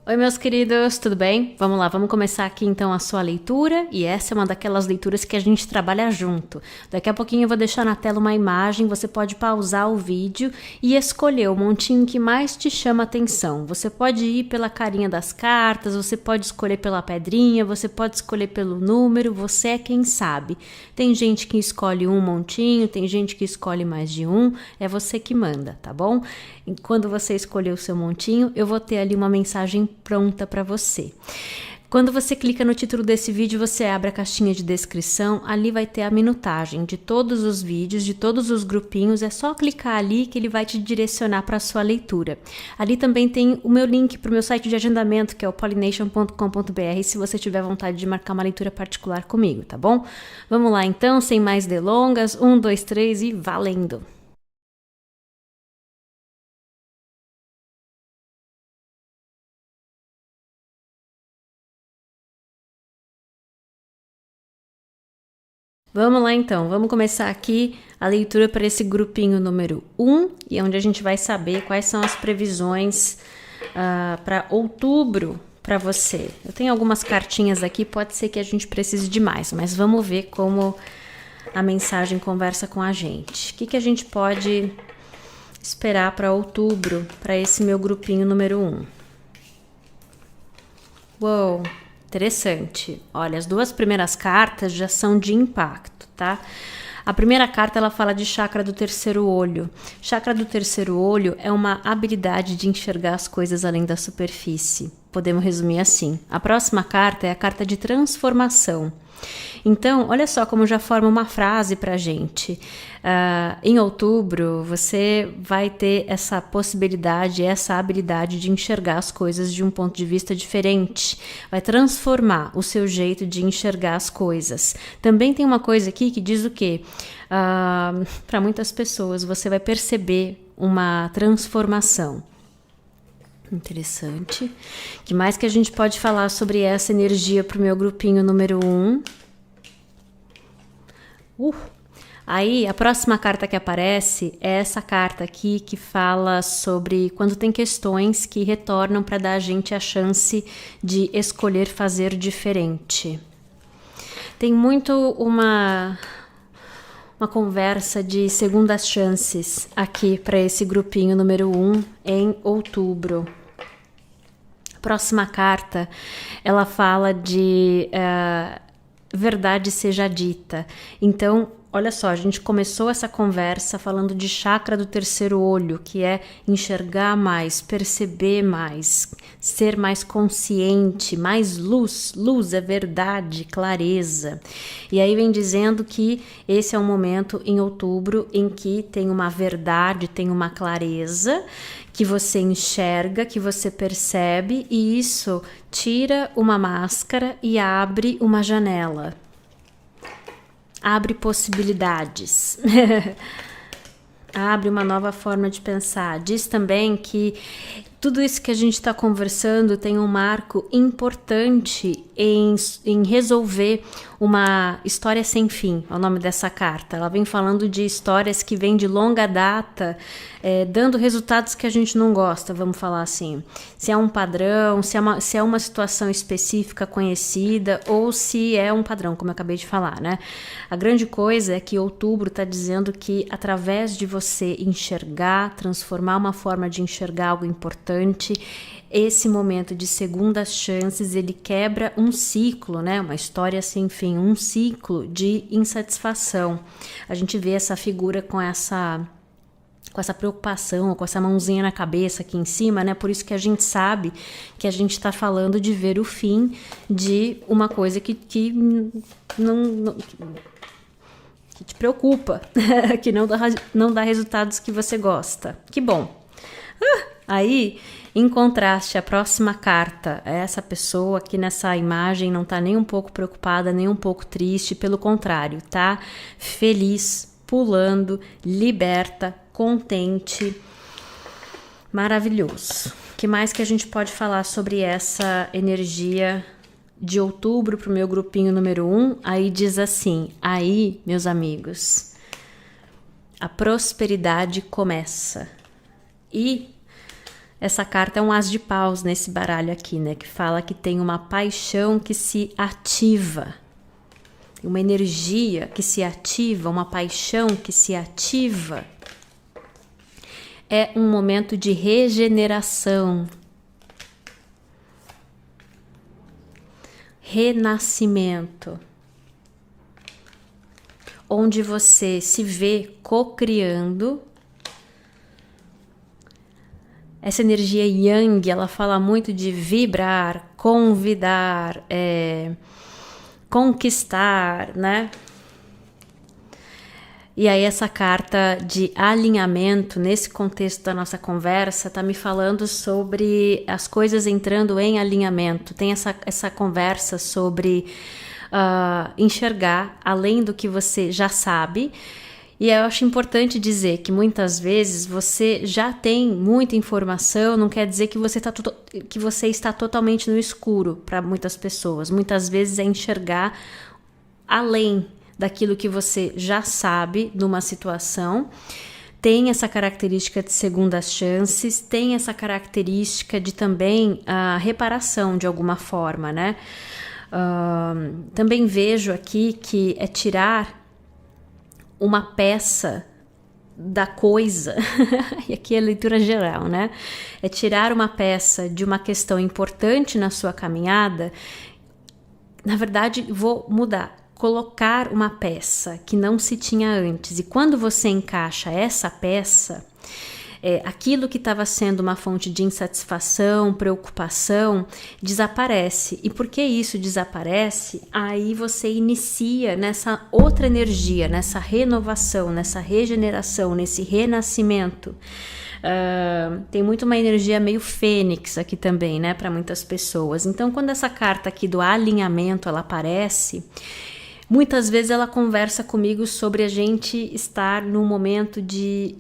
Oi, meus queridos, tudo bem? Vamos lá, vamos começar aqui então a sua leitura, e essa é uma daquelas leituras que a gente trabalha junto. Daqui a pouquinho eu vou deixar na tela uma imagem, você pode pausar o vídeo e escolher o montinho que mais te chama a atenção. Você pode ir pela carinha das cartas, você pode escolher pela pedrinha, você pode escolher pelo número, você é quem sabe. Tem gente que escolhe um montinho, tem gente que escolhe mais de um, é você que manda, tá bom? E quando você escolher o seu montinho, eu vou ter ali uma mensagem pronta para você. Quando você clica no título desse vídeo, você abre a caixinha de descrição, ali vai ter a minutagem de todos os vídeos, de todos os grupinhos, é só clicar ali que ele vai te direcionar para a sua leitura. Ali também tem o meu link para o meu site de agendamento, que é o pollination.com.br, se você tiver vontade de marcar uma leitura particular comigo, tá bom? Vamos lá então, sem mais delongas, 1, 2, 3 e valendo! Vamos lá então, vamos começar aqui a leitura para esse grupinho número 1, e onde a gente vai saber quais são as previsões para outubro para você. Eu tenho algumas cartinhas aqui, pode ser que a gente precise de mais, mas vamos ver como a mensagem conversa com a gente. O que a gente pode esperar para outubro, para esse meu grupinho número 1? Uou! Interessante. Olha, as duas primeiras cartas já são de impacto, tá? A primeira carta, ela fala de chakra do terceiro olho. Chakra do terceiro olho é uma habilidade de enxergar as coisas além da superfície. Podemos resumir assim. A próxima carta é a carta de transformação. Então, olha só como já forma uma frase pra gente. Em outubro, você vai ter essa possibilidade, essa habilidade de enxergar as coisas de um ponto de vista diferente. Vai transformar o seu jeito de enxergar as coisas. Também tem uma coisa aqui que diz o quê? Para muitas pessoas, você vai perceber uma transformação. Interessante. O que mais que a gente pode falar sobre essa energia para o meu grupinho número 1? Aí, a próxima carta que aparece é essa carta aqui que fala sobre quando tem questões que retornam para dar a gente a chance de escolher fazer diferente. Tem muito uma conversa de segundas chances aqui para esse grupinho número 1 em outubro. A próxima carta, ela fala de verdade seja dita. Então, olha só, a gente começou essa conversa falando de chakra do terceiro olho, que é enxergar mais, perceber mais, ser mais consciente, mais luz. Luz é verdade, clareza. E aí vem dizendo que esse é um momento em outubro em que tem uma verdade, tem uma clareza, que você enxerga, que você percebe, e isso tira uma máscara e abre uma janela. Abre possibilidades. Abre uma nova forma de pensar. Diz também que tudo isso que a gente está conversando tem um marco importante em resolver uma história sem fim, é o nome dessa carta. Ela vem falando de histórias que vêm de longa data, dando resultados que a gente não gosta, vamos falar assim. Se é um padrão, se é uma situação específica conhecida, ou se é um padrão, como eu acabei de falar, né? A grande coisa é que outubro está dizendo que através de você enxergar, transformar uma forma de enxergar algo importante, esse momento de segundas chances, ele quebra um ciclo, né? Uma história sem fim, um ciclo de insatisfação. A gente vê essa figura com essa preocupação, com essa mãozinha na cabeça aqui em cima, né? Por isso que a gente sabe que a gente está falando de ver o fim de uma coisa que te preocupa, que não dá resultados que você gosta. Que bom! Aí, em contraste, a próxima carta, essa pessoa aqui nessa imagem não tá nem um pouco preocupada, nem um pouco triste, pelo contrário, tá feliz, pulando, liberta, contente, maravilhoso. O que mais que a gente pode falar sobre essa energia de outubro para o meu grupinho número 1? Aí diz assim, aí, meus amigos, a prosperidade começa. E Essa carta é um as de paus nesse baralho aqui, né? Que fala que tem uma paixão que se ativa. Uma energia que se ativa, uma paixão que se ativa. É um momento de regeneração. Renascimento. Onde você se vê co-criando. Essa energia yang, ela fala muito de vibrar, convidar, conquistar, né? E aí essa carta de alinhamento, nesse contexto da nossa conversa, tá me falando sobre as coisas entrando em alinhamento. Tem essa conversa sobre enxergar além do que você já sabe. E eu acho importante dizer que muitas vezes você já tem muita informação, não quer dizer que você está totalmente no escuro para muitas pessoas. Muitas vezes é enxergar além daquilo que você já sabe numa situação. Tem essa característica de segundas chances, tem essa característica de também a reparação de alguma forma, né? Também vejo aqui que é tirar uma peça da coisa, e aqui é leitura geral, né? É tirar uma peça de uma questão importante na sua caminhada. Na verdade, vou mudar. Colocar uma peça que não se tinha antes. E quando você encaixa essa peça, aquilo que estava sendo uma fonte de insatisfação, preocupação, desaparece. E porque isso desaparece, aí você inicia nessa outra energia, nessa renovação, nessa regeneração, nesse renascimento. Tem muito uma energia meio fênix aqui também, né, para muitas pessoas. Então, quando essa carta aqui do alinhamento ela aparece, muitas vezes ela conversa comigo sobre a gente estar num momento de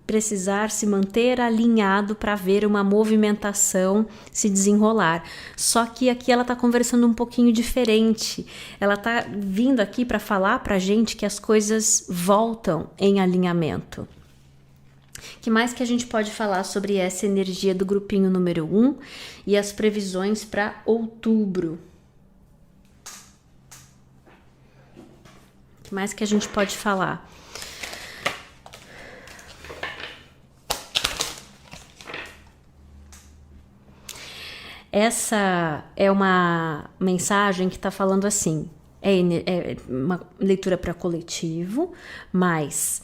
precisar se manter alinhado para ver uma movimentação se desenrolar. Só que aqui ela está conversando um pouquinho diferente. Ela está vindo aqui para falar para a gente que as coisas voltam em alinhamento. O que mais que a gente pode falar sobre essa energia do grupinho número 1 e as previsões para outubro? O que mais que a gente pode falar? Essa é uma mensagem que está falando assim, é uma leitura para coletivo, mas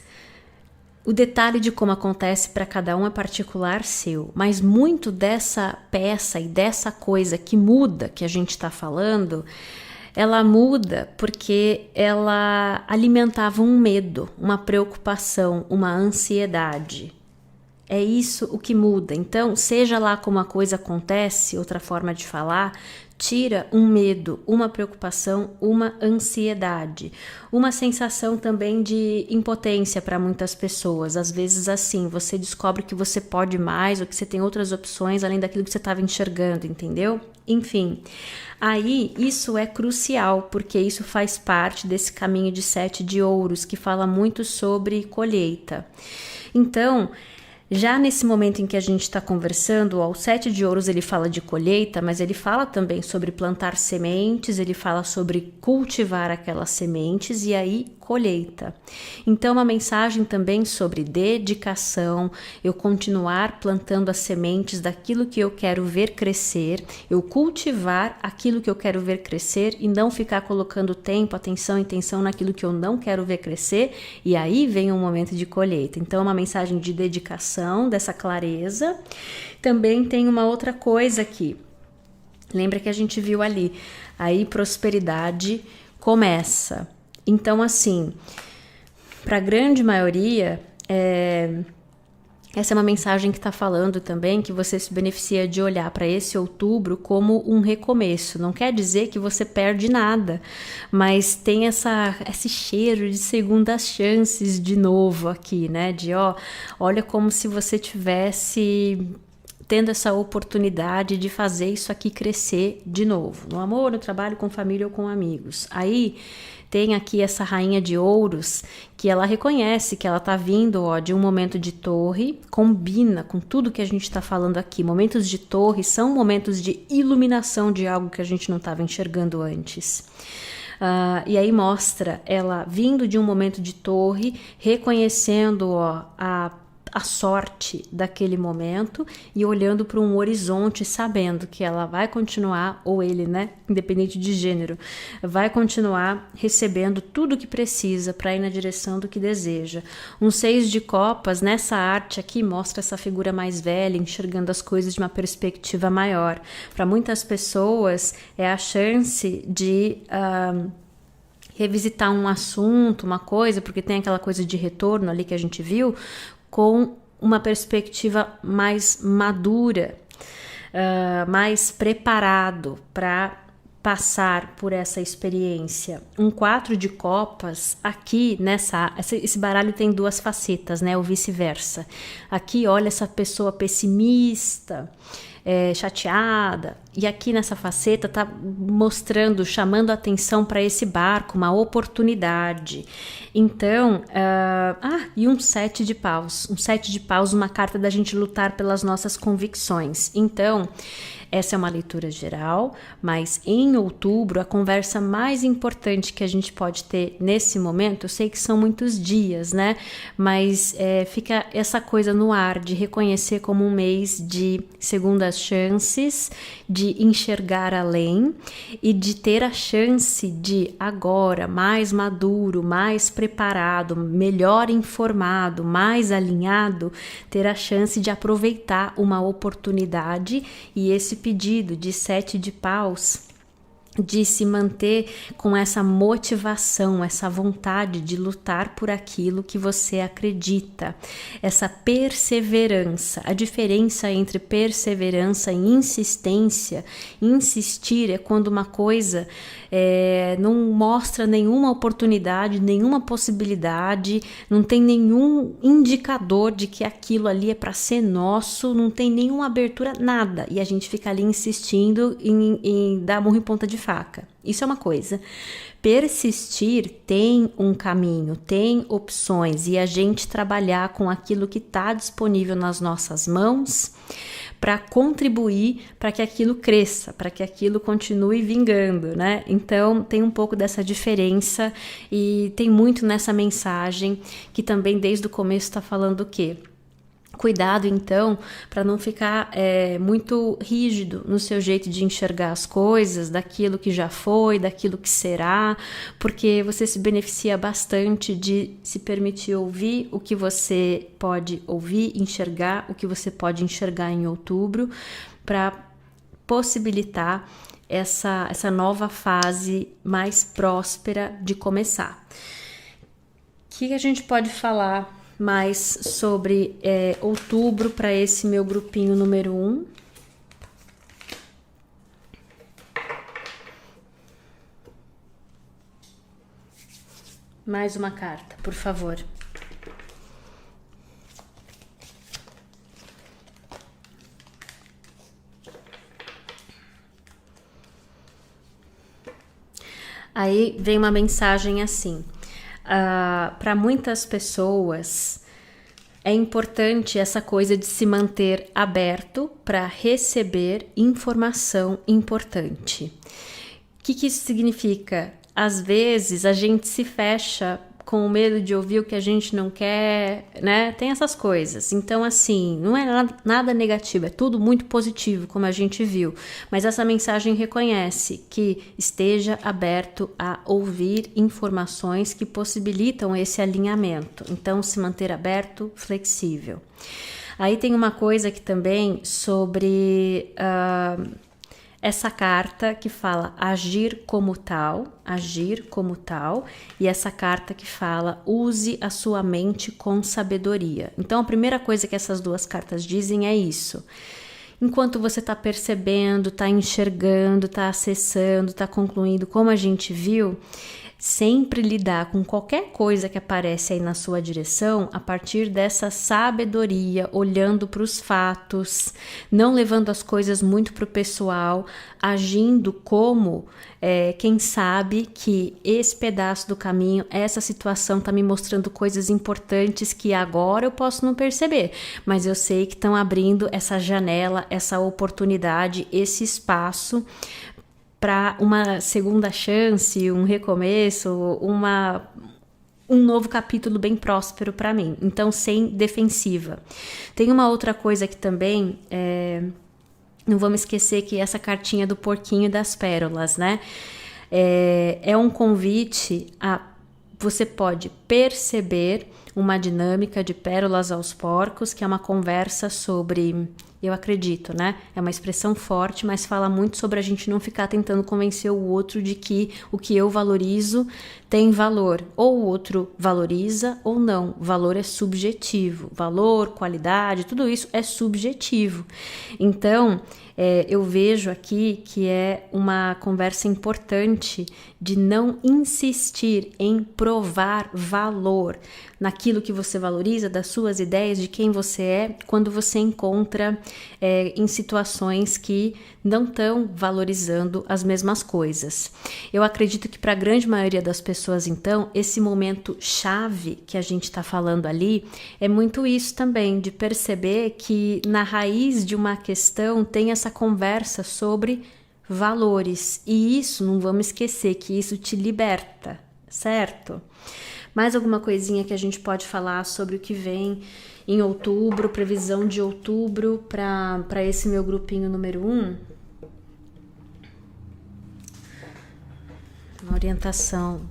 o detalhe de como acontece para cada um é particular seu, mas muito dessa peça e dessa coisa que muda, que a gente está falando, ela muda porque ela alimentava um medo, uma preocupação, uma ansiedade. É isso o que muda. Então, seja lá como a coisa acontece, outra forma de falar, tira um medo, uma preocupação, uma ansiedade. Uma sensação também de impotência para muitas pessoas. Às vezes assim, você descobre que você pode mais ou que você tem outras opções além daquilo que você estava enxergando, entendeu? Enfim, aí isso é crucial, porque isso faz parte desse caminho de 7 de ouros, que fala muito sobre colheita. Então, já nesse momento em que a gente está conversando, o 7 de ouros ele fala de colheita, mas ele fala também sobre plantar sementes, ele fala sobre cultivar aquelas sementes e aí colheita. Então, uma mensagem também sobre dedicação, eu continuar plantando as sementes daquilo que eu quero ver crescer, eu cultivar aquilo que eu quero ver crescer e não ficar colocando tempo, atenção, intenção naquilo que eu não quero ver crescer, e aí vem um momento de colheita. Então, é uma mensagem de dedicação, dessa clareza. Também tem uma outra coisa aqui. Lembra que a gente viu ali, aí prosperidade começa. Então, assim, para a grande maioria, essa é uma mensagem que está falando também que você se beneficia de olhar para esse outubro como um recomeço. Não quer dizer que você perde nada, mas tem esse cheiro de segundas chances de novo aqui, né? De olha como se você tivesse tendo essa oportunidade de fazer isso aqui crescer de novo, no amor, no trabalho, com família ou com amigos. Aí tem aqui essa rainha de ouros, que ela reconhece que ela tá vindo, ó, de um momento de torre, combina com tudo que a gente tá falando aqui. Momentos de torre são momentos de iluminação de algo que a gente não estava enxergando antes. E aí mostra ela vindo de um momento de torre, reconhecendo, ó, a sorte daquele momento e olhando para um horizonte, sabendo que ela vai continuar, ou ele, né, independente de gênero, vai continuar recebendo tudo que precisa para ir na direção do que deseja. Um 6 de copas, nessa arte aqui, mostra essa figura mais velha, enxergando as coisas de uma perspectiva maior. Para muitas pessoas, é a chance de revisitar um assunto, uma coisa, porque tem aquela coisa de retorno ali que a gente viu, com uma perspectiva mais madura, mais preparado para passar por essa experiência. Um 4 de copas, aqui esse baralho tem duas facetas, né? Ou vice-versa. Aqui, olha essa pessoa pessimista, chateada, e aqui nessa faceta tá mostrando, chamando a atenção para esse barco, uma oportunidade. Então, e um 7 de paus. Um 7 de paus, uma carta da gente lutar pelas nossas convicções. Então, essa é uma leitura geral, mas em outubro, a conversa mais importante que a gente pode ter nesse momento, eu sei que são muitos dias, né? Mas fica essa coisa no ar de reconhecer como um mês de segundas chances, de enxergar além e de ter a chance de agora, mais maduro, mais preparado, melhor informado, mais alinhado, ter a chance de aproveitar uma oportunidade. E esse pedido de 7 de paus, de se manter com essa motivação, essa vontade de lutar por aquilo que você acredita, essa perseverança. A diferença entre perseverança e insistência, insistir é quando uma coisa não mostra nenhuma oportunidade, nenhuma possibilidade, não tem nenhum indicador de que aquilo ali é para ser nosso, não tem nenhuma abertura, nada, e a gente fica ali insistindo em dar murro em ponta de faca. Isso é uma coisa. Persistir tem um caminho, tem opções, e a gente trabalhar com aquilo que está disponível nas nossas mãos para contribuir para que aquilo cresça, para que aquilo continue vingando, né? Então tem um pouco dessa diferença e tem muito nessa mensagem que também desde o começo está falando o quê? Cuidado, então, para não ficar muito rígido no seu jeito de enxergar as coisas, daquilo que já foi, daquilo que será, porque você se beneficia bastante de se permitir ouvir o que você pode ouvir, enxergar o que você pode enxergar em outubro, para possibilitar essa nova fase mais próspera de começar. O que a gente pode falar mais sobre outubro para esse meu grupinho número 1? Mais uma carta, por favor. Aí vem uma mensagem assim. Para muitas pessoas é importante essa coisa de se manter aberto para receber informação importante. O que isso significa? Às vezes a gente se fecha com medo de ouvir o que a gente não quer, né? Tem essas coisas. Então, assim, não é nada negativo, é tudo muito positivo, como a gente viu. Mas essa mensagem reconhece que esteja aberto a ouvir informações que possibilitam esse alinhamento. Então, se manter aberto, flexível. Aí tem uma coisa que também sobre essa carta que fala agir como tal, e essa carta que fala use a sua mente com sabedoria. Então a primeira coisa que essas duas cartas dizem é isso. Enquanto você está percebendo, está enxergando, está acessando, está concluindo, como a gente viu, sempre lidar com qualquer coisa que aparece aí na sua direção a partir dessa sabedoria, olhando para os fatos, não levando as coisas muito para o pessoal, agindo como quem sabe que esse pedaço do caminho, essa situação está me mostrando coisas importantes que agora eu posso não perceber, mas eu sei que estão abrindo essa janela, essa oportunidade, esse espaço para uma segunda chance, um recomeço, um novo capítulo bem próspero para mim. Então, sem defensiva. Tem uma outra coisa que também, não vamos esquecer que essa cartinha do porquinho e das pérolas, né? É um convite a você pode perceber uma dinâmica de pérolas aos porcos, que é uma conversa sobre, eu acredito, né? É uma expressão forte, mas fala muito sobre a gente não ficar tentando convencer o outro de que o que eu valorizo tem valor. Ou o outro valoriza ou não. Valor é subjetivo. Valor, qualidade, tudo isso é subjetivo. Então, eu vejo aqui que é uma conversa importante de não insistir em provar valor naquilo que você valoriza, das suas ideias, de quem você é, quando você encontra em situações que não estão valorizando as mesmas coisas. Eu acredito que para a grande maioria das pessoas, então, esse momento chave que a gente está falando ali é muito isso também, de perceber que na raiz de uma questão tem essa conversa sobre valores. E isso, não vamos esquecer que isso te liberta, certo? Mais alguma coisinha que a gente pode falar sobre o que vem em outubro, previsão de outubro para esse meu grupinho número 1? Uma orientação.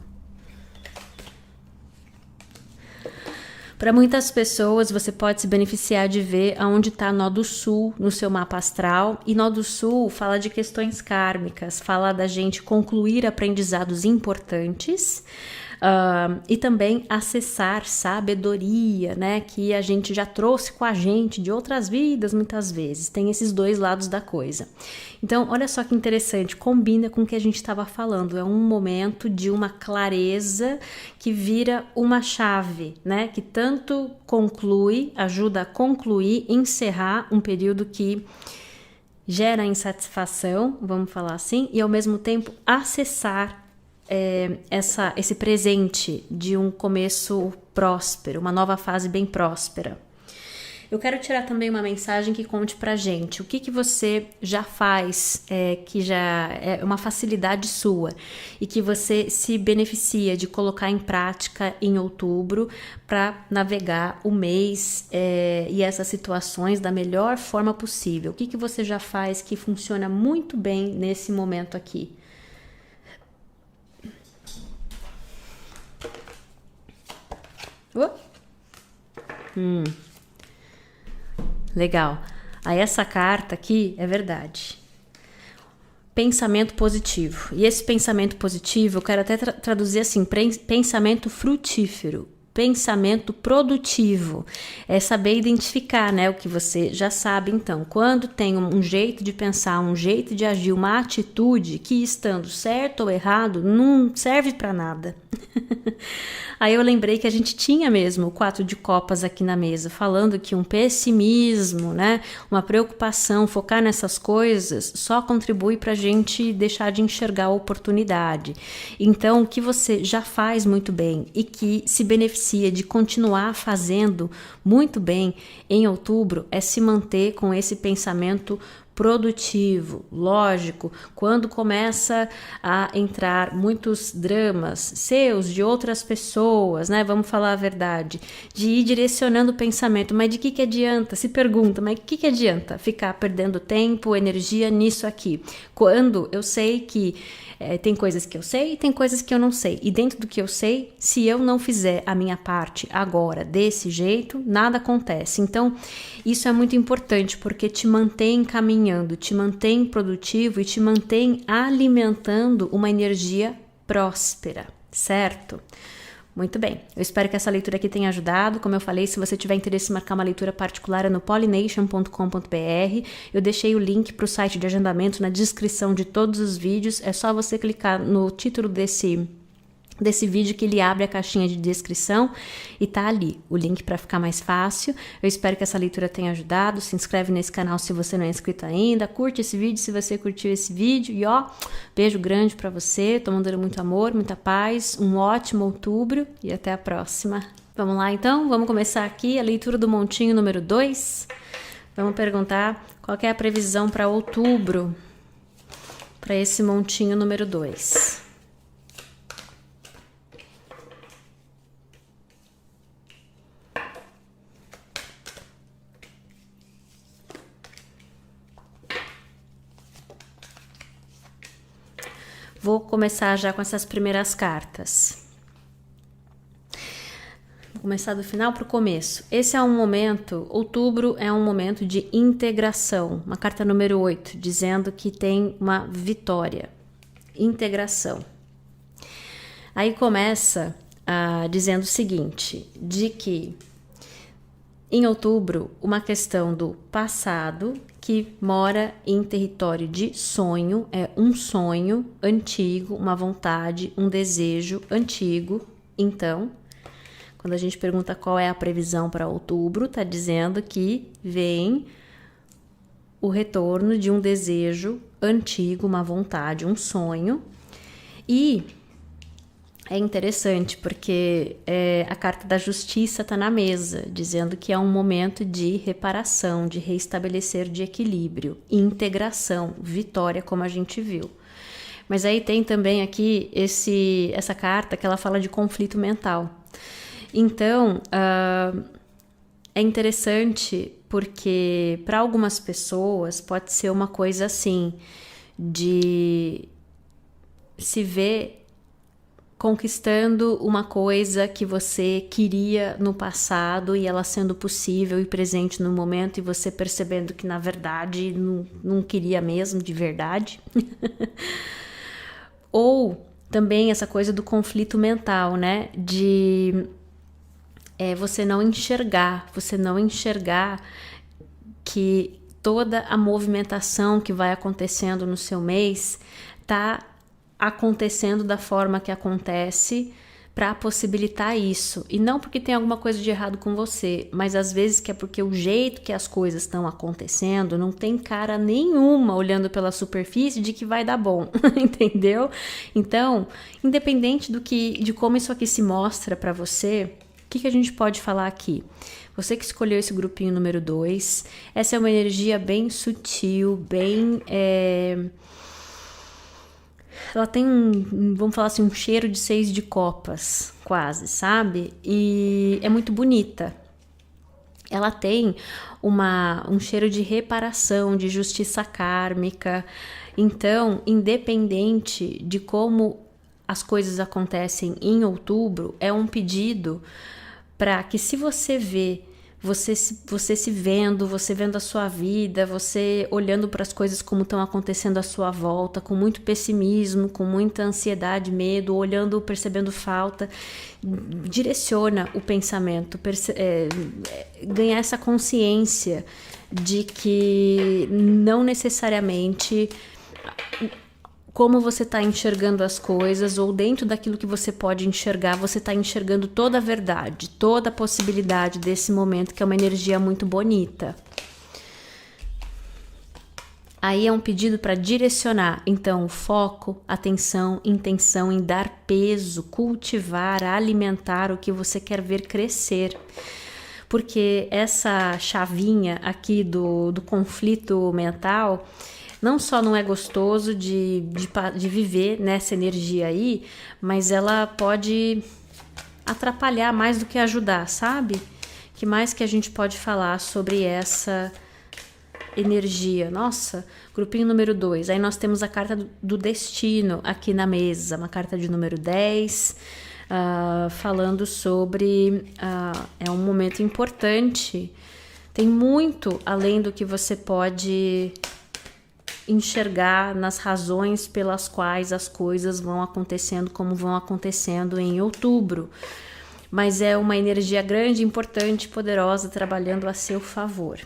Para muitas pessoas, você pode se beneficiar de ver aonde está Nó do Sul no seu mapa astral. E Nó do Sul fala de questões kármicas, fala da gente concluir aprendizados importantes. E também acessar sabedoria, né, que a gente já trouxe com a gente de outras vidas muitas vezes. Tem esses dois lados da coisa. Então, olha só que interessante, combina com o que a gente estava falando. É um momento de uma clareza que vira uma chave, né, que tanto conclui, ajuda a concluir, encerrar um período que gera insatisfação, vamos falar assim, e ao mesmo tempo acessar esse presente de um começo próspero, uma nova fase bem próspera. Eu quero tirar também uma mensagem que conte pra gente o que você já faz, que já é uma facilidade sua e que você se beneficia de colocar em prática em outubro para navegar o mês e essas situações da melhor forma possível. O que você já faz que funciona muito bem nesse momento aqui? Legal. Aí essa carta aqui é verdade. Pensamento positivo. E esse pensamento positivo eu quero até traduzir assim, pensamento frutífero. Pensamento produtivo, é saber identificar, né, o que você já sabe. Então, quando tem um jeito de pensar, um jeito de agir, uma atitude que, estando certo ou errado, não serve para nada. Aí eu lembrei que a gente tinha mesmo o 4 de copas aqui na mesa, falando que um pessimismo, né, uma preocupação, focar nessas coisas, só contribui para a gente deixar de enxergar a oportunidade. Então, o que você já faz muito bem e que se beneficia de continuar fazendo muito bem em outubro é se manter com esse pensamento produtivo. Lógico, quando começa a entrar muitos dramas seus, de outras pessoas, né? Vamos falar a verdade, de ir direcionando o pensamento, mas de que adianta? Se pergunta, mas de que adianta ficar perdendo tempo, energia nisso aqui? Quando eu sei que tem coisas que eu sei e tem coisas que eu não sei. E dentro do que eu sei, se eu não fizer a minha parte agora desse jeito, nada acontece. Então, isso é muito importante porque te mantém caminhando, te mantém produtivo e te mantém alimentando uma energia próspera, certo? Muito bem, eu espero que essa leitura aqui tenha ajudado. Como eu falei, se você tiver interesse em marcar uma leitura particular é no pollination.com.br. Eu deixei o link para o site de agendamento na descrição de todos os vídeos. É só você clicar no título desse desse vídeo que ele abre a caixinha de descrição e tá ali o link para ficar mais fácil. Eu espero que essa leitura tenha ajudado. Se inscreve nesse canal se você não é inscrito ainda, curte esse vídeo se você curtiu esse vídeo e ó, beijo grande para você, tô mandando muito amor, muita paz, um ótimo outubro e até a próxima. Vamos lá então, vamos começar aqui a leitura do montinho número 2. Vamos perguntar qual que é a previsão para outubro, para esse montinho número 2. Vou começar já com essas primeiras cartas. Vou começar do final para o começo. Esse é um momento, outubro é um momento de integração. Uma carta número 8, dizendo que tem uma vitória. Integração. Aí começa dizendo o seguinte, de que em outubro, uma questão do passado que mora em território de sonho, é um sonho antigo, uma vontade, um desejo antigo. Então, quando a gente pergunta qual é a previsão para outubro, tá dizendo que vem o retorno de um desejo antigo, uma vontade, um sonho. E é interessante porque a carta da justiça está na mesa, dizendo que é um momento de reparação, de reestabelecer de equilíbrio, integração, vitória, como a gente viu. Mas aí tem também aqui essa carta que ela fala de conflito mental. Então, é interessante porque para algumas pessoas pode ser uma coisa assim, de se ver conquistando uma coisa que você queria no passado e ela sendo possível e presente no momento e você percebendo que na verdade não queria mesmo de verdade. Ou também essa coisa do conflito mental, né? De você não enxergar que toda a movimentação que vai acontecendo no seu mês tá acontecendo da forma que acontece para possibilitar isso. E não porque tem alguma coisa de errado com você, mas às vezes que é porque o jeito que as coisas estão acontecendo não tem cara nenhuma olhando pela superfície de que vai dar bom, entendeu? Então, independente de como isso aqui se mostra para você, o que a gente pode falar aqui? Você que escolheu esse grupinho número 2, essa é uma energia bem sutil, bem... ela tem vamos falar assim, um cheiro de 6 de copas, quase, sabe? E é muito bonita. Ela tem um cheiro de reparação, de justiça kármica. Então, independente de como as coisas acontecem em outubro, é um pedido para que, se você vê você se vendo, você vendo a sua vida, você olhando para as coisas como estão acontecendo à sua volta, com muito pessimismo, com muita ansiedade, medo, olhando, percebendo falta, direciona o pensamento, ganhar essa consciência de que não necessariamente como você está enxergando as coisas, ou dentro daquilo que você pode enxergar, você está enxergando toda a verdade, toda a possibilidade desse momento, que é uma energia muito bonita. Aí é um pedido para direcionar, então, foco, atenção, intenção em dar peso, cultivar, alimentar o que você quer ver crescer. Porque essa chavinha aqui do conflito mental... não só não é gostoso de viver nessa energia aí, mas ela pode atrapalhar mais do que ajudar, sabe? Que mais que a gente pode falar sobre essa energia? Nossa, grupinho número 2. Aí nós temos a carta do destino aqui na mesa, uma carta de número 10, falando sobre... é um momento importante. Tem muito além do que você pode... enxergar nas razões pelas quais as coisas vão acontecendo como vão acontecendo em outubro. Mas é uma energia grande, importante, poderosa, trabalhando a seu favor.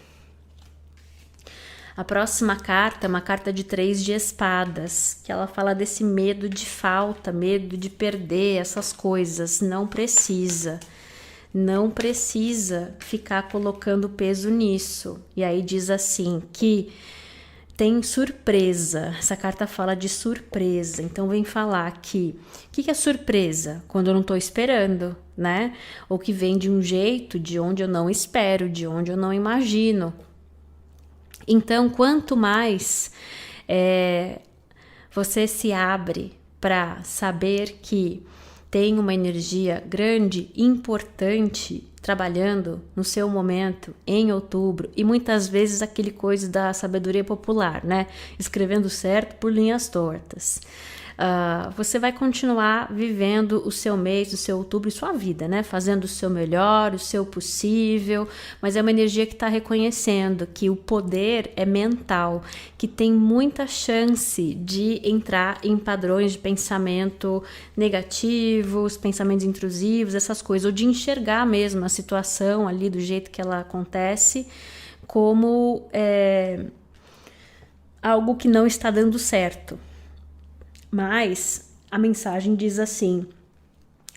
A próxima carta é uma carta de 3 de espadas, que ela fala desse medo de falta, medo de perder essas coisas. Não precisa ficar colocando peso nisso. E aí diz assim que tem surpresa. Essa carta fala de surpresa. Então vem falar que o que é surpresa? Quando eu não estou esperando, né? Ou que vem de um jeito de onde eu não espero, de onde eu não imagino. Então, quanto mais você se abre para saber que tem uma energia grande, importante, trabalhando no seu momento, em outubro, e muitas vezes aquele coisa da sabedoria popular, né? Escrevendo certo por linhas tortas. Você vai continuar vivendo o seu mês, o seu outubro e sua vida, né? Fazendo o seu melhor, o seu possível, mas é uma energia que está reconhecendo que o poder é mental, que tem muita chance de entrar em padrões de pensamento negativos, pensamentos intrusivos, essas coisas, ou de enxergar mesmo a situação ali do jeito que ela acontece como algo que não está dando certo. Mas a mensagem diz assim: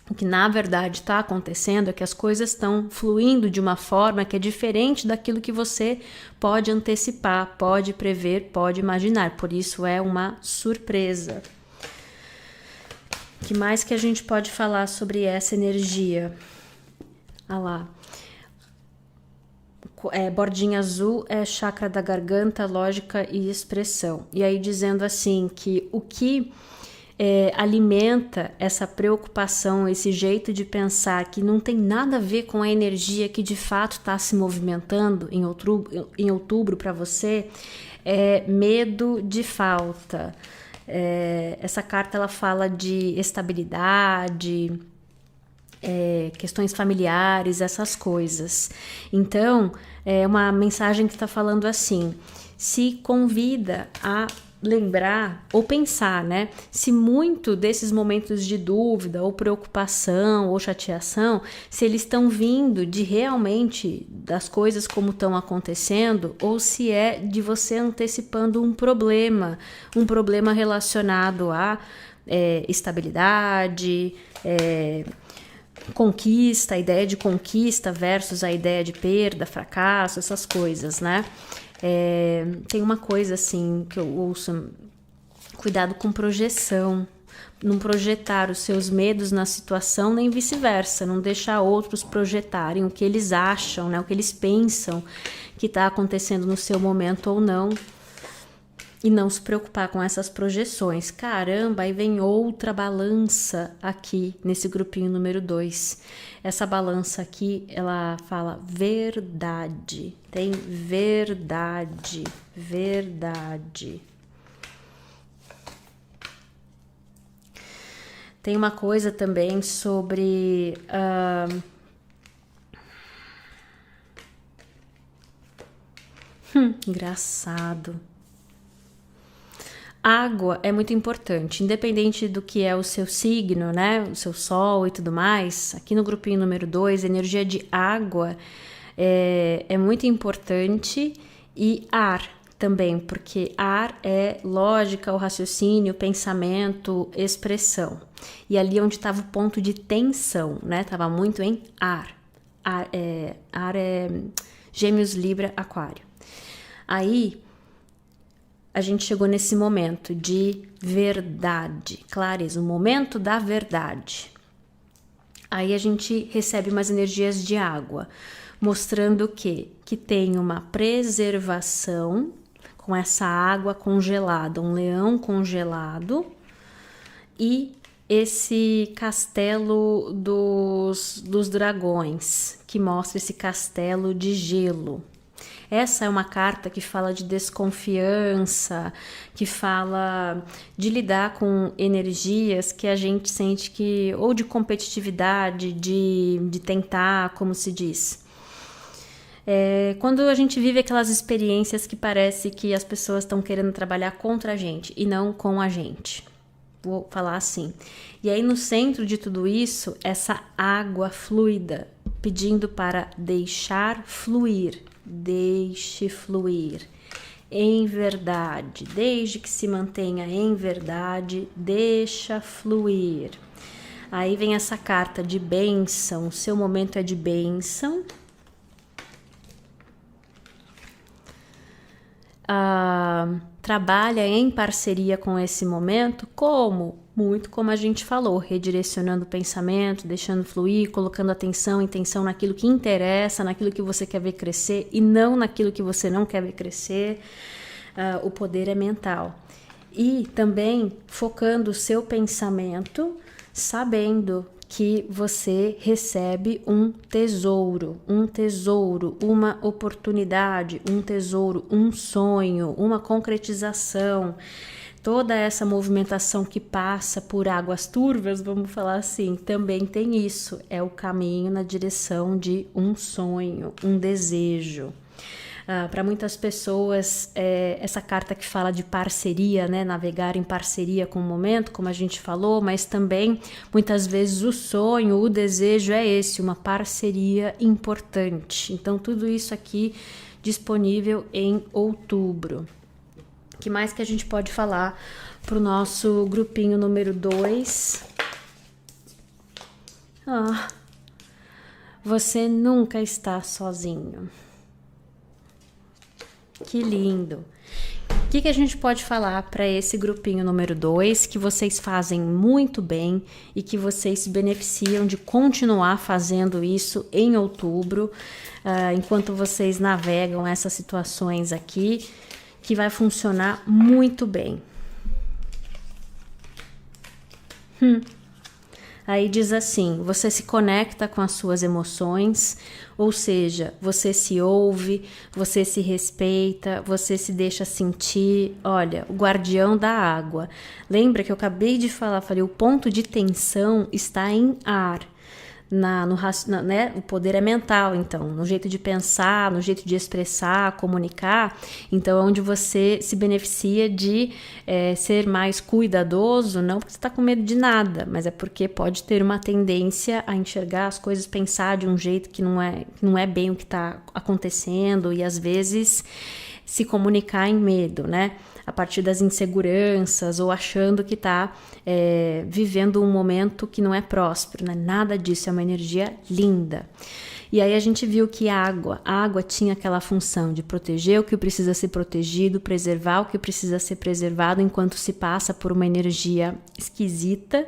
o que na verdade está acontecendo é que as coisas estão fluindo de uma forma que é diferente daquilo que você pode antecipar, pode prever, pode imaginar. Por isso é uma surpresa. O que mais que a gente pode falar sobre essa energia? Bordinha azul é chakra da garganta, lógica e expressão. E aí dizendo assim que o que alimenta essa preocupação, esse jeito de pensar que não tem nada a ver com a energia que de fato está se movimentando em outubro para você, é medo de falta. Essa carta ela fala de estabilidade, questões familiares, essas coisas. Então, é uma mensagem que está falando assim: se convida a lembrar ou pensar, né? Se muito desses momentos de dúvida ou preocupação ou chateação, se eles estão vindo de realmente das coisas como estão acontecendo, ou se é de você antecipando um problema relacionado a estabilidade, conquista, a ideia de conquista versus a ideia de perda, fracasso, essas coisas, né? Tem uma coisa assim que eu ouço: cuidado com projeção, não projetar os seus medos na situação, nem vice-versa, não deixar outros projetarem o que eles acham, né? O que eles pensam que está acontecendo no seu momento ou não. E não se preocupar com essas projeções. Caramba, aí vem outra balança aqui nesse grupinho número 2. Essa balança aqui, ela fala verdade. Tem verdade. Tem uma coisa também sobre... engraçado. Água é muito importante, independente do que é o seu signo, né? O seu sol e tudo mais. Aqui no grupinho número 2, energia de água é muito importante, e ar também, porque ar é lógica, o raciocínio, pensamento, expressão. E ali onde estava o ponto de tensão, né? Tava muito em ar. Ar é Gêmeos, Libra, Aquário. Aí a gente chegou nesse momento de verdade, clareza, o momento da verdade. Aí a gente recebe umas energias de água, mostrando que tem uma preservação com essa água congelada, um leão congelado, e esse castelo dos dragões, que mostra esse castelo de gelo. Essa é uma carta que fala de desconfiança, que fala de lidar com energias que a gente sente que, ou de competitividade, de tentar, como se diz. Quando a gente vive aquelas experiências que parece que as pessoas estão querendo trabalhar contra a gente e não com a gente. Vou falar assim. E aí no centro de tudo isso, essa água fluida, pedindo para deixar fluir. Deixe fluir. em verdade. Desde que se mantenha em verdade, deixa fluir. Aí vem essa carta de bênção, o seu momento é de bênção. Trabalha em parceria com esse momento, como? Muito como a gente falou, redirecionando o pensamento, deixando fluir, colocando atenção, intenção naquilo que interessa, naquilo que você quer ver crescer e não naquilo que você não quer ver crescer. O poder é mental. E também focando o seu pensamento, sabendo que você recebe um tesouro, uma oportunidade, um tesouro, um sonho, uma concretização. Toda essa movimentação que passa por águas turvas, vamos falar assim, também tem isso. É o caminho na direção de um sonho, um desejo. Para muitas pessoas, essa carta que fala de parceria, né? Navegar em parceria com o momento, como a gente falou, mas também muitas vezes o sonho, o desejo é esse, uma parceria importante. Então, tudo isso aqui disponível em outubro. O que mais que a gente pode falar para o nosso grupinho número 2? Você nunca está sozinho. Que lindo! O que a gente pode falar para esse grupinho número 2 que vocês fazem muito bem e que vocês se beneficiam de continuar fazendo isso em outubro, enquanto vocês navegam essas situações aqui, que vai funcionar muito bem. Aí diz assim, você se conecta com as suas emoções, ou seja, você se ouve, você se respeita, você se deixa sentir. Olha, o guardião da água. Lembra que eu acabei de falar, falei, o ponto de tensão está em ar. Né? O poder é mental, então, no jeito de pensar, no jeito de expressar, comunicar. Então, é onde você se beneficia de ser mais cuidadoso, não porque você está com medo de nada, mas é porque pode ter uma tendência a enxergar as coisas, pensar de um jeito que não é bem o que está acontecendo e às vezes se comunicar em medo, né? A partir das inseguranças ou achando que está vivendo um momento que não é próspero, né? Nada disso, é uma energia linda. E aí a gente viu que a água tinha aquela função de proteger o que precisa ser protegido, preservar o que precisa ser preservado enquanto se passa por uma energia esquisita,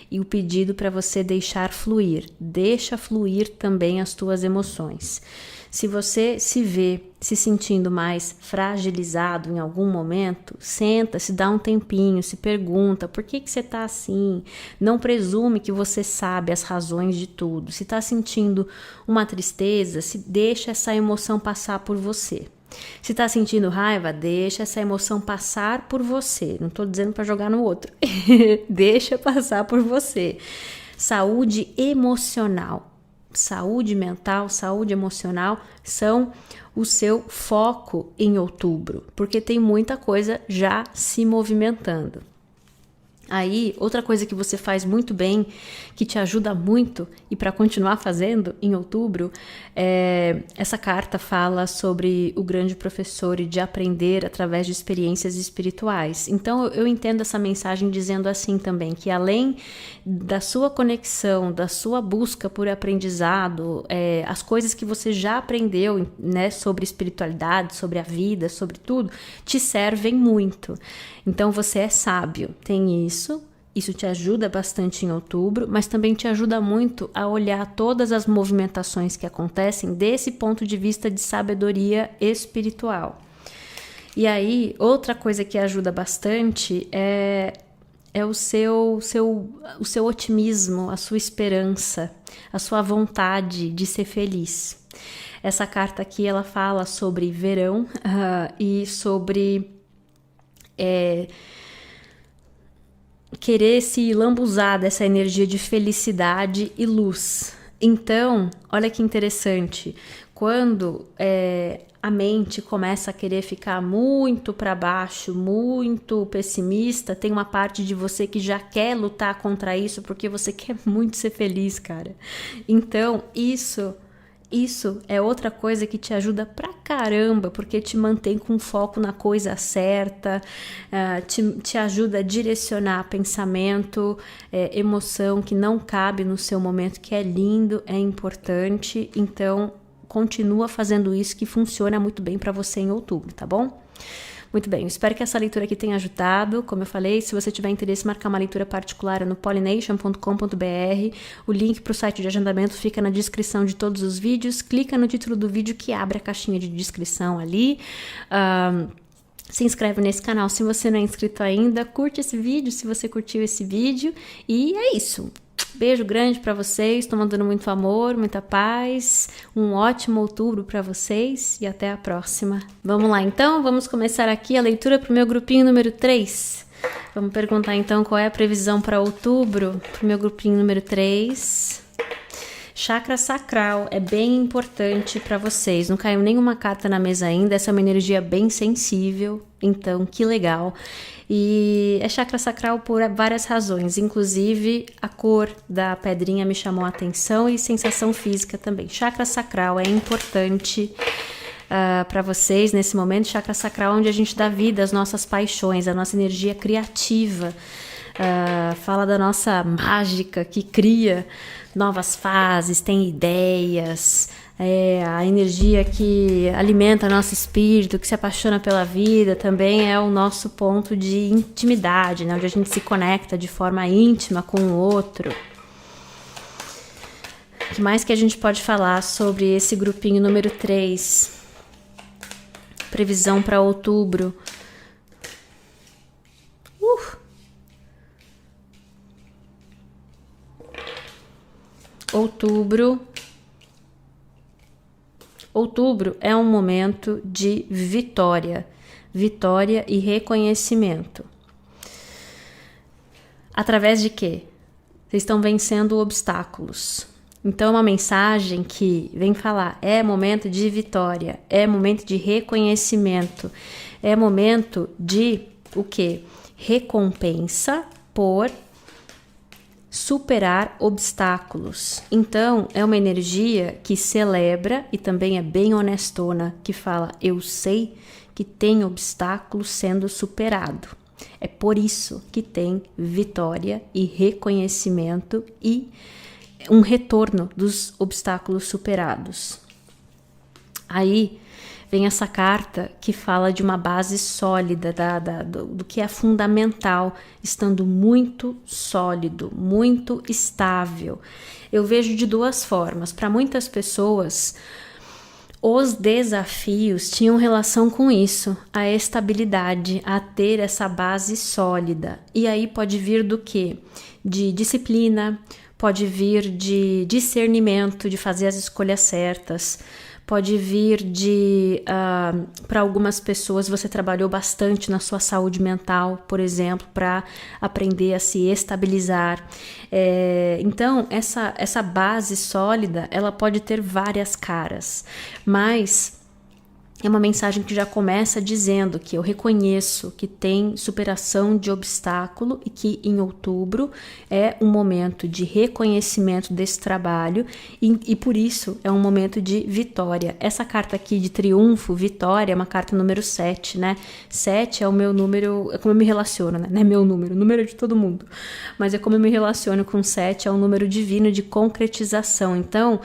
e o pedido para você deixar fluir. Deixa fluir também as tuas emoções. Se você se vê se sentindo mais fragilizado em algum momento, senta, se dá um tempinho, se pergunta por que você está assim. Não presume que você sabe as razões de tudo. Se está sentindo uma tristeza, se deixa essa emoção passar por você. Se está sentindo raiva, deixa essa emoção passar por você. Não estou dizendo para jogar no outro. Deixa passar por você. Saúde emocional. Saúde mental, saúde emocional são o seu foco em outubro, porque tem muita coisa já se movimentando. Aí, outra coisa que você faz muito bem, que te ajuda muito e para continuar fazendo em outubro, essa carta fala sobre o grande professor e de aprender através de experiências espirituais. Então, eu entendo essa mensagem dizendo assim também, que além da sua conexão, da sua busca por aprendizado, as coisas que você já aprendeu, né, sobre espiritualidade, sobre a vida, sobre tudo, te servem muito. Então, você é sábio, tem isso te ajuda bastante em outubro, mas também te ajuda muito a olhar todas as movimentações que acontecem desse ponto de vista de sabedoria espiritual. E aí, outra coisa que ajuda bastante é o seu otimismo, a sua esperança, a sua vontade de ser feliz. Essa carta aqui, ela fala sobre verão e sobre querer se lambuzar dessa energia de felicidade e luz. Então, olha que interessante, quando a mente começa a querer ficar muito para baixo, muito pessimista, tem uma parte de você que já quer lutar contra isso, porque você quer muito ser feliz, cara. Então, isso Isso é outra coisa que te ajuda pra caramba, porque te mantém com foco na coisa certa, te ajuda a direcionar pensamento, emoção que não cabe no seu momento, que é lindo, é importante. Então, continua fazendo isso que funciona muito bem para você em outubro, tá bom? Muito bem, eu espero que essa leitura aqui tenha ajudado. Como eu falei, se você tiver interesse em marcar uma leitura particular é no pollination.com.br. O link para o site de agendamento fica na descrição de todos os vídeos. Clica no título do vídeo que abre a caixinha de descrição ali. Se inscreve nesse canal se você não é inscrito ainda. Curte esse vídeo se você curtiu esse vídeo. E é isso. Beijo grande para vocês, estou mandando muito amor, muita paz, um ótimo outubro para vocês e até a próxima. Vamos lá então, vamos começar aqui a leitura para o meu grupinho número 3. Vamos perguntar então qual é a previsão para outubro para o meu grupinho número 3. Chakra sacral é bem importante para vocês, não caiu nenhuma carta na mesa ainda, essa é uma energia bem sensível, então que legal. E é chakra sacral por várias razões, inclusive a cor da pedrinha me chamou a atenção e sensação física também. Chakra sacral é importante para vocês nesse momento, chakra sacral onde a gente dá vida às nossas paixões, a nossa energia criativa, fala da nossa mágica que cria novas fases, tem ideias, a energia que alimenta nosso espírito, que se apaixona pela vida, também é o nosso ponto de intimidade, né? Onde a gente se conecta de forma íntima com o outro. O que mais que a gente pode falar sobre esse grupinho número 3? Previsão para outubro. Outubro é um momento de vitória e reconhecimento. Através de quê? Vocês estão vencendo obstáculos. Então é uma mensagem que vem falar, é momento de vitória, é momento de reconhecimento, é momento de o quê? Recompensa por superar obstáculos. Então, é uma energia que celebra e também é bem honestona, que fala, eu sei que tem obstáculo sendo superado. É por isso que tem vitória e reconhecimento e um retorno dos obstáculos superados. Aí vem essa carta que fala de uma base sólida, do que é fundamental, estando muito sólido, muito estável. Eu vejo de duas formas. Para muitas pessoas, os desafios tinham relação com isso, a estabilidade, a ter essa base sólida. E aí pode vir do quê? De disciplina, pode vir de discernimento, de fazer as escolhas certas. Pode vir para algumas pessoas, você trabalhou bastante na sua saúde mental, por exemplo, para aprender a se estabilizar. Então, essa base sólida, ela pode ter várias caras, mas é uma mensagem que já começa dizendo que eu reconheço que tem superação de obstáculo e que em outubro é um momento de reconhecimento desse trabalho e por isso é um momento de vitória. Essa carta aqui de triunfo, vitória, é uma carta número 7, né? 7 é o meu número, é como eu me relaciono, né? Não é meu número, o número é de todo mundo, mas é como eu me relaciono com 7, é um número divino de concretização. Então,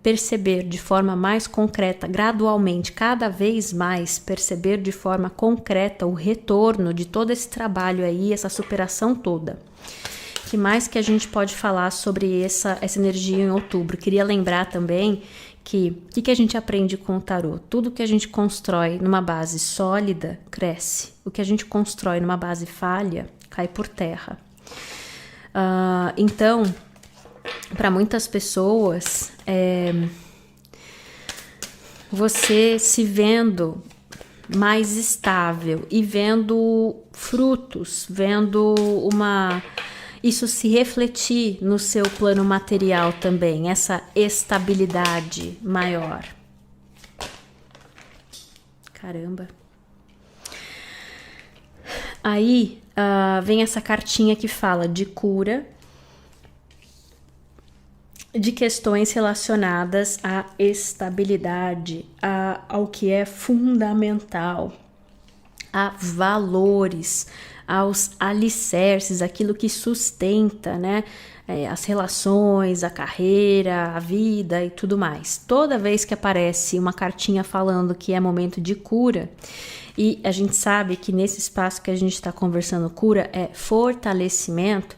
perceber de forma mais concreta, gradualmente, cada vez mais perceber de forma concreta o retorno de todo esse trabalho aí, essa superação toda. O que mais que a gente pode falar sobre essa energia em outubro? Queria lembrar também que o que a gente aprende com o tarô? Tudo que a gente constrói numa base sólida cresce. O que a gente constrói numa base falha cai por terra. Então, para muitas pessoas, você se vendo mais estável e vendo frutos, vendo isso se refletir no seu plano material também, essa estabilidade maior. Caramba. Aí vem essa cartinha que fala de cura, de questões relacionadas à estabilidade, ao que é fundamental, a valores, aos alicerces, aquilo que sustenta, né? As relações, a carreira, a vida e tudo mais. Toda vez que aparece uma cartinha falando que é momento de cura, e a gente sabe que nesse espaço que a gente está conversando, cura é fortalecimento.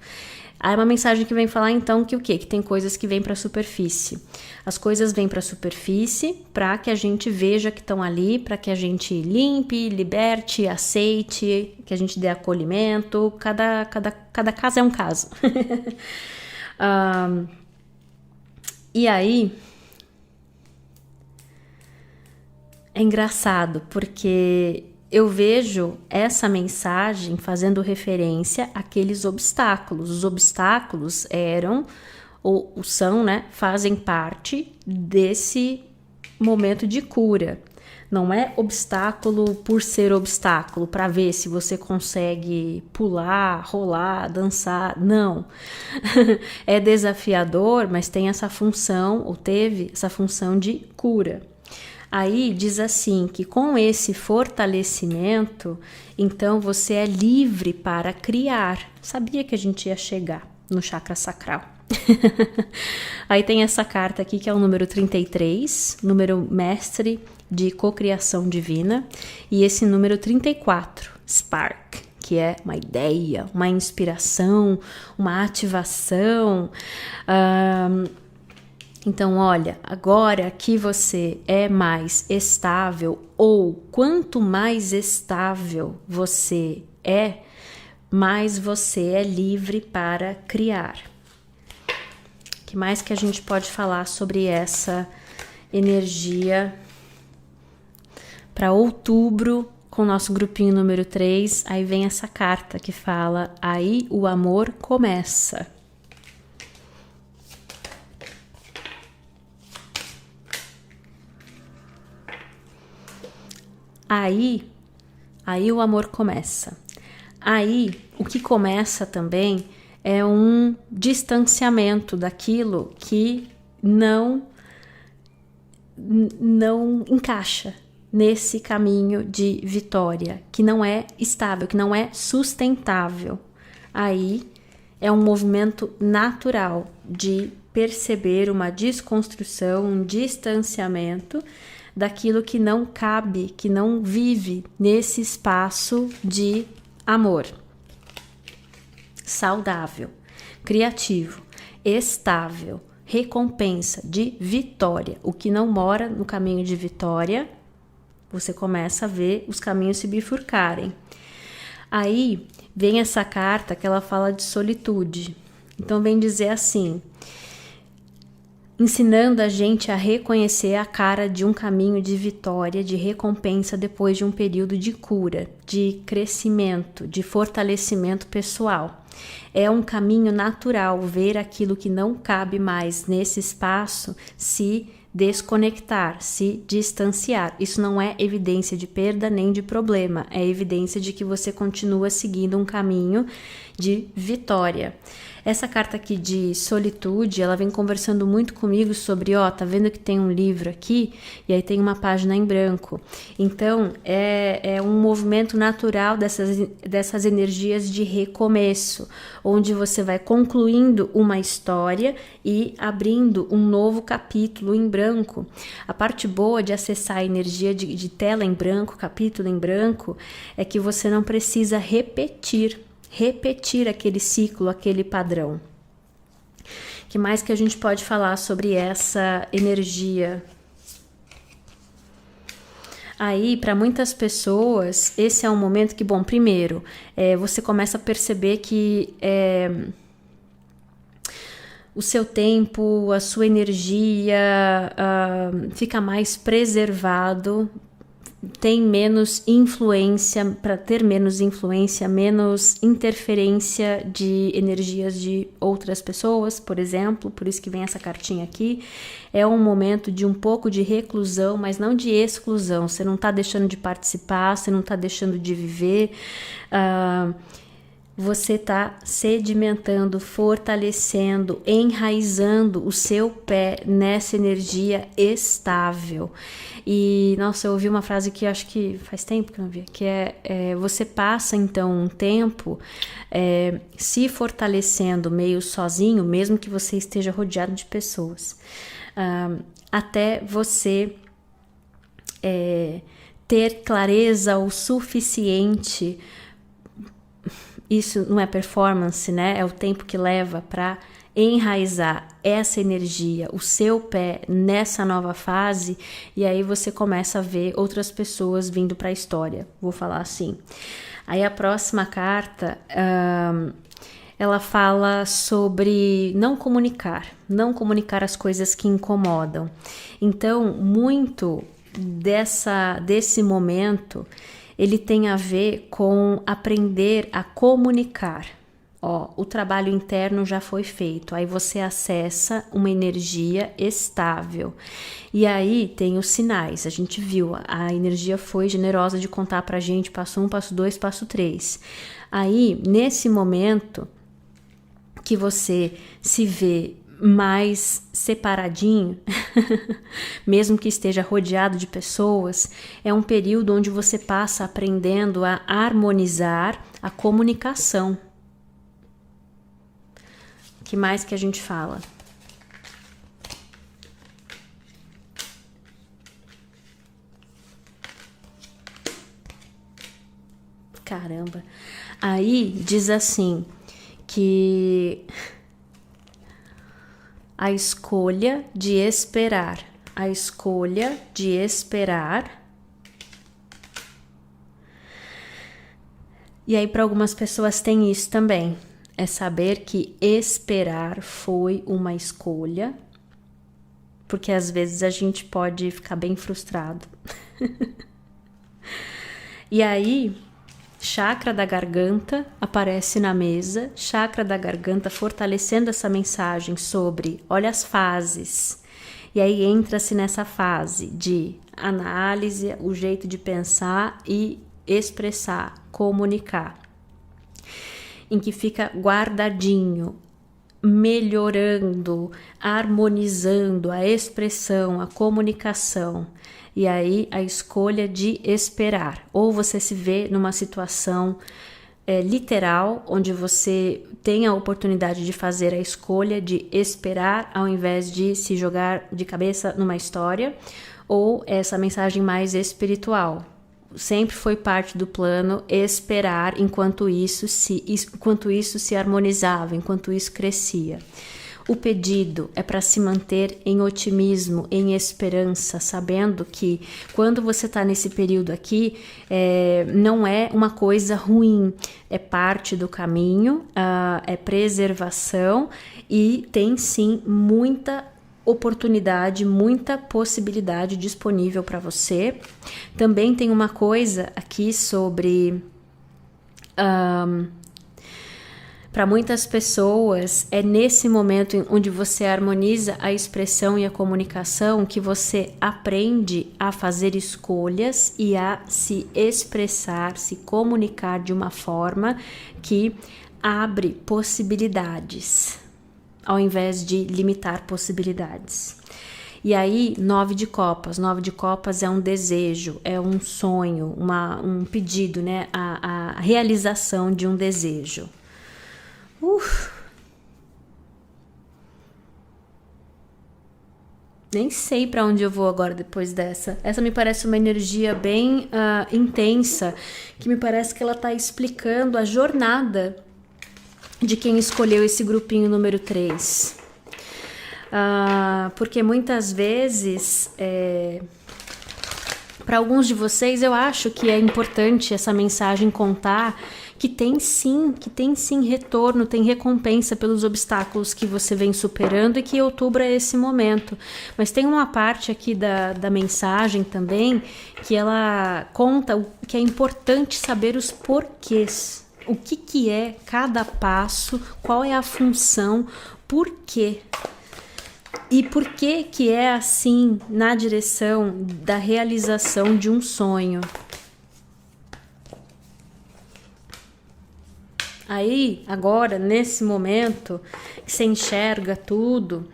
Há uma mensagem que vem falar então que o quê? Que tem coisas que vêm para a superfície. As coisas vêm para a superfície para que a gente veja que estão ali, para que a gente limpe, liberte, aceite, que a gente dê acolhimento. Cada caso é um caso. E aí é engraçado porque eu vejo essa mensagem fazendo referência àqueles obstáculos. Os obstáculos eram, ou são, né, fazem parte desse momento de cura. Não é obstáculo por ser obstáculo, para ver se você consegue pular, rolar, dançar. Não. É desafiador, mas tem essa função, ou teve essa função de cura. Aí diz assim que com esse fortalecimento, então você é livre para criar. Sabia que a gente ia chegar no chakra sacral. Aí tem essa carta aqui que é o número 33, número mestre de cocriação divina, e esse número 34, Spark, que é uma ideia, uma inspiração, uma ativação. Então, olha, agora que você é mais estável, ou quanto mais estável você é, mais você é livre para criar. O que mais que a gente pode falar sobre essa energia para outubro, com o nosso grupinho número 3? Aí vem essa carta que fala, aí o amor começa. Aí o amor começa. Aí, o que começa também é um distanciamento daquilo que não encaixa nesse caminho de vitória, que não é estável, que não é sustentável. Aí é um movimento natural de perceber uma desconstrução, um distanciamento daquilo que não cabe, que não vive nesse espaço de amor. Saudável, criativo, estável, recompensa, de vitória. O que não mora no caminho de vitória, você começa a ver os caminhos se bifurcarem. Aí vem essa carta que ela fala de solitude. Então vem dizer assim, ensinando a gente a reconhecer a cara de um caminho de vitória, de recompensa depois de um período de cura, de crescimento, de fortalecimento pessoal. É um caminho natural ver aquilo que não cabe mais nesse espaço se desconectar, se distanciar. Isso não é evidência de perda nem de problema, é evidência de que você continua seguindo um caminho de vitória. Essa carta aqui de solitude, ela vem conversando muito comigo sobre, tá vendo que tem um livro aqui? E aí tem uma página em branco. Então, é um movimento natural dessas energias de recomeço, onde você vai concluindo uma história e abrindo um novo capítulo em branco. A parte boa de acessar a energia de tela em branco, capítulo em branco, é que você não precisa repetir aquele ciclo, aquele padrão. Que mais que a gente pode falar sobre essa energia? Aí, para muitas pessoas, esse é um momento que, bom, primeiro, você começa a perceber que o seu tempo, a sua energia fica mais preservado, tem menos influência, para ter menos influência, menos interferência de energias de outras pessoas, por exemplo, por isso que vem essa cartinha aqui. É um momento de um pouco de reclusão, mas não de exclusão. Você não está deixando de participar, você não está deixando de viver. você está sedimentando, fortalecendo, enraizando o seu pé nessa energia estável. E, nossa, eu ouvi uma frase que acho que faz tempo que eu não vi, que você passa então um tempo se fortalecendo meio sozinho, mesmo que você esteja rodeado de pessoas, até você ter clareza o suficiente. Isso não é performance, né? É o tempo que leva para enraizar essa energia, o seu pé nessa nova fase, e aí você começa a ver outras pessoas vindo para a história, vou falar assim. Aí a próxima carta, ela fala sobre não comunicar as coisas que incomodam. Então, muito desse momento, ele tem a ver com aprender a comunicar. O trabalho interno já foi feito, aí você acessa uma energia estável. E aí tem os sinais, a gente viu, a energia foi generosa de contar pra gente, passo 1, passo 2, passo 3. Aí, nesse momento que você se vê mais separadinho, mesmo que esteja rodeado de pessoas, é um período onde você passa aprendendo a harmonizar a comunicação. O que mais que a gente fala? Caramba! Aí diz assim, que a escolha de esperar, e aí para algumas pessoas tem isso também, é saber que esperar foi uma escolha, porque às vezes a gente pode ficar bem frustrado. E aí, chakra da garganta aparece na mesa, chakra da garganta fortalecendo essa mensagem sobre, olha as fases. E aí entra-se nessa fase de análise, o jeito de pensar e expressar, comunicar, em que fica guardadinho, melhorando, harmonizando a expressão, a comunicação. E aí a escolha de esperar. Ou você se vê numa situação literal, onde você tem a oportunidade de fazer a escolha de esperar ao invés de se jogar de cabeça numa história, ou essa mensagem mais espiritual. Sempre foi parte do plano esperar enquanto isso se harmonizava, enquanto isso crescia. O pedido é para se manter em otimismo, em esperança, sabendo que quando você está nesse período aqui, não é uma coisa ruim, é parte do caminho, é preservação e tem sim muita oportunidade, muita possibilidade disponível para você. Também tem uma coisa aqui sobre... para muitas pessoas, é nesse momento onde você harmoniza a expressão e a comunicação que você aprende a fazer escolhas e a se expressar, se comunicar de uma forma que abre possibilidades, ao invés de limitar possibilidades. E aí, 9 de copas. 9 de copas é um desejo, é um sonho, um pedido, né? A realização de um desejo. Nem sei para onde eu vou agora depois dessa. Essa me parece uma energia bem intensa, que me parece que ela está explicando a jornada de quem escolheu esse grupinho número 3. Porque muitas vezes, para alguns de vocês, eu acho que é importante essa mensagem contar que tem sim retorno, tem recompensa pelos obstáculos que você vem superando e que outubro é esse momento. Mas tem uma parte aqui da mensagem também que ela conta que é importante saber os porquês. O que é cada passo, qual é a função, por quê? E por que é assim na direção da realização de um sonho? Aí, agora, nesse momento, que você enxerga tudo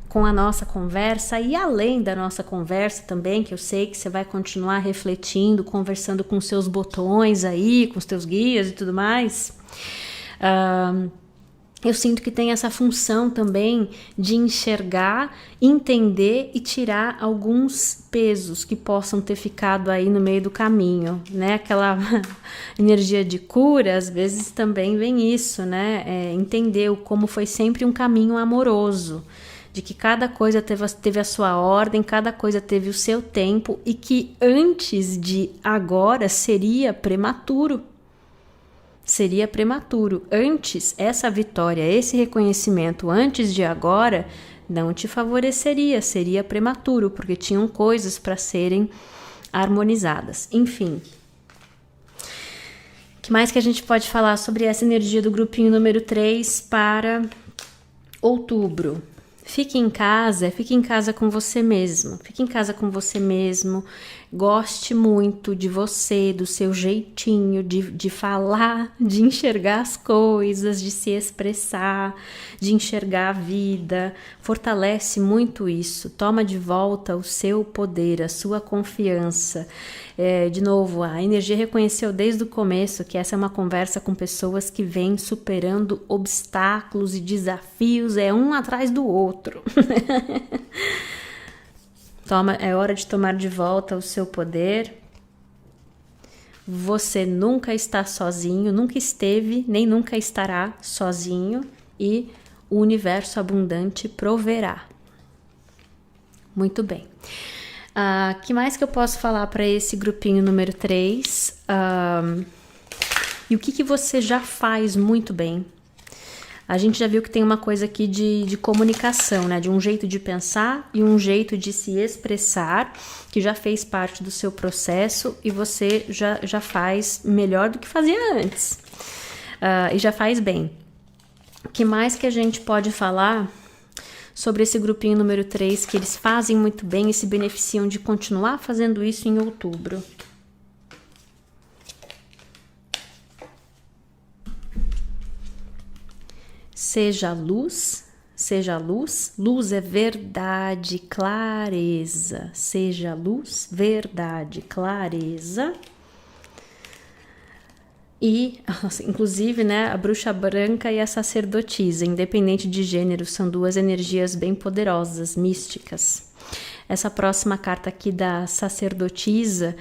com a nossa conversa e além da nossa conversa também, que eu sei que você vai continuar refletindo, conversando com seus botões aí, com os teus guias e tudo mais, eu sinto que tem essa função também de enxergar, entender e tirar alguns pesos que possam ter ficado aí no meio do caminho, né? Aquela energia de cura, às vezes também vem isso, né? Entender como foi sempre um caminho amoroso, de que cada coisa teve a sua ordem, cada coisa teve o seu tempo e que antes de agora seria prematuro. Seria prematuro. Antes, essa vitória, esse reconhecimento antes de agora não te favoreceria, seria prematuro, porque tinham coisas para serem harmonizadas. Enfim. O que mais que a gente pode falar sobre essa energia do grupinho número 3 para outubro? Fique em casa com você mesmo. Fique em casa com você mesmo. Goste muito de você, do seu jeitinho de falar, de enxergar as coisas, de se expressar, de enxergar a vida. Fortalece muito isso. Toma de volta o seu poder, a sua confiança. De novo, a energia reconheceu desde o começo que essa é uma conversa com pessoas que vêm superando obstáculos e desafios, um atrás do outro. É hora de tomar de volta o seu poder. Você nunca está sozinho, nunca esteve, nem nunca estará sozinho e o universo abundante proverá. Muito bem. Que mais que eu posso falar para esse grupinho número 3? E o que você já faz muito bem? A gente já viu que tem uma coisa aqui de comunicação, né? De um jeito de pensar e um jeito de se expressar, que já fez parte do seu processo e você já faz melhor do que fazia antes. E já faz bem. O que mais que a gente pode falar sobre esse grupinho número 3, que eles fazem muito bem e se beneficiam de continuar fazendo isso em outubro? Seja luz, luz é verdade, clareza. Seja luz, verdade, clareza. E, inclusive, né, a bruxa branca e a sacerdotisa, independente de gênero, são duas energias bem poderosas, místicas. Essa próxima carta aqui da sacerdotisa,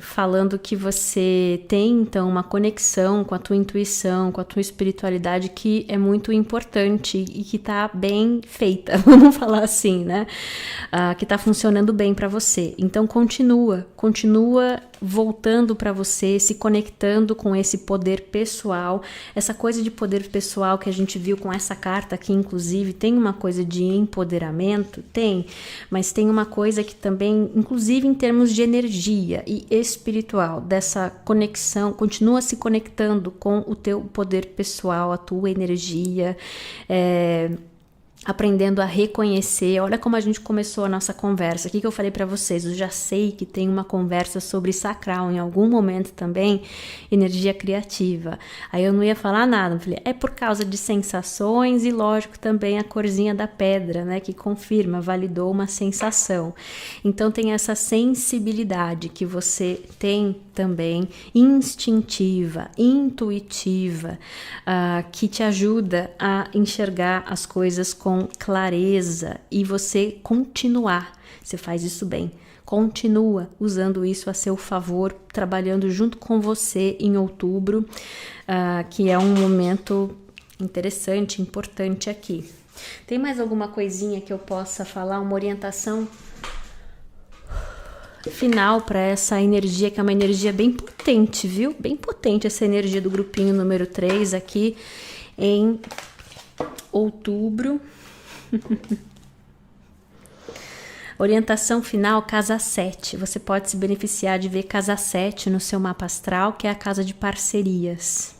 falando que você tem, então, uma conexão com a tua intuição, com a tua espiritualidade, que é muito importante e que tá bem feita, vamos falar assim, né? Que tá funcionando bem para você. Então, continua voltando para você, se conectando com esse poder pessoal, essa coisa de poder pessoal que a gente viu com essa carta aqui, inclusive, tem uma coisa de empoderamento, mas tem uma coisa que também, inclusive em termos de energia e espiritual, dessa conexão, continua se conectando com o teu poder pessoal, a tua energia, aprendendo a reconhecer. Olha como a gente começou a nossa conversa. O que eu falei para vocês? Eu já sei que tem uma conversa sobre sacral, em algum momento também, energia criativa. Aí eu não ia falar nada. Eu falei, é por causa de sensações e, lógico, também a corzinha da pedra, né? Que confirma, validou uma sensação. Então tem essa sensibilidade que você tem também, instintiva, intuitiva, que te ajuda a enxergar as coisas com clareza e você continuar. Você faz isso bem. Continua usando isso a seu favor, trabalhando junto com você em outubro, que é um momento interessante, importante aqui. Tem mais alguma coisinha que eu possa falar? Uma orientação final para essa energia, que é uma energia bem potente, viu? Bem potente essa energia do grupinho número 3 aqui em outubro. Orientação final, casa 7. Você pode se beneficiar de ver casa 7 no seu mapa astral, que é a casa de parcerias.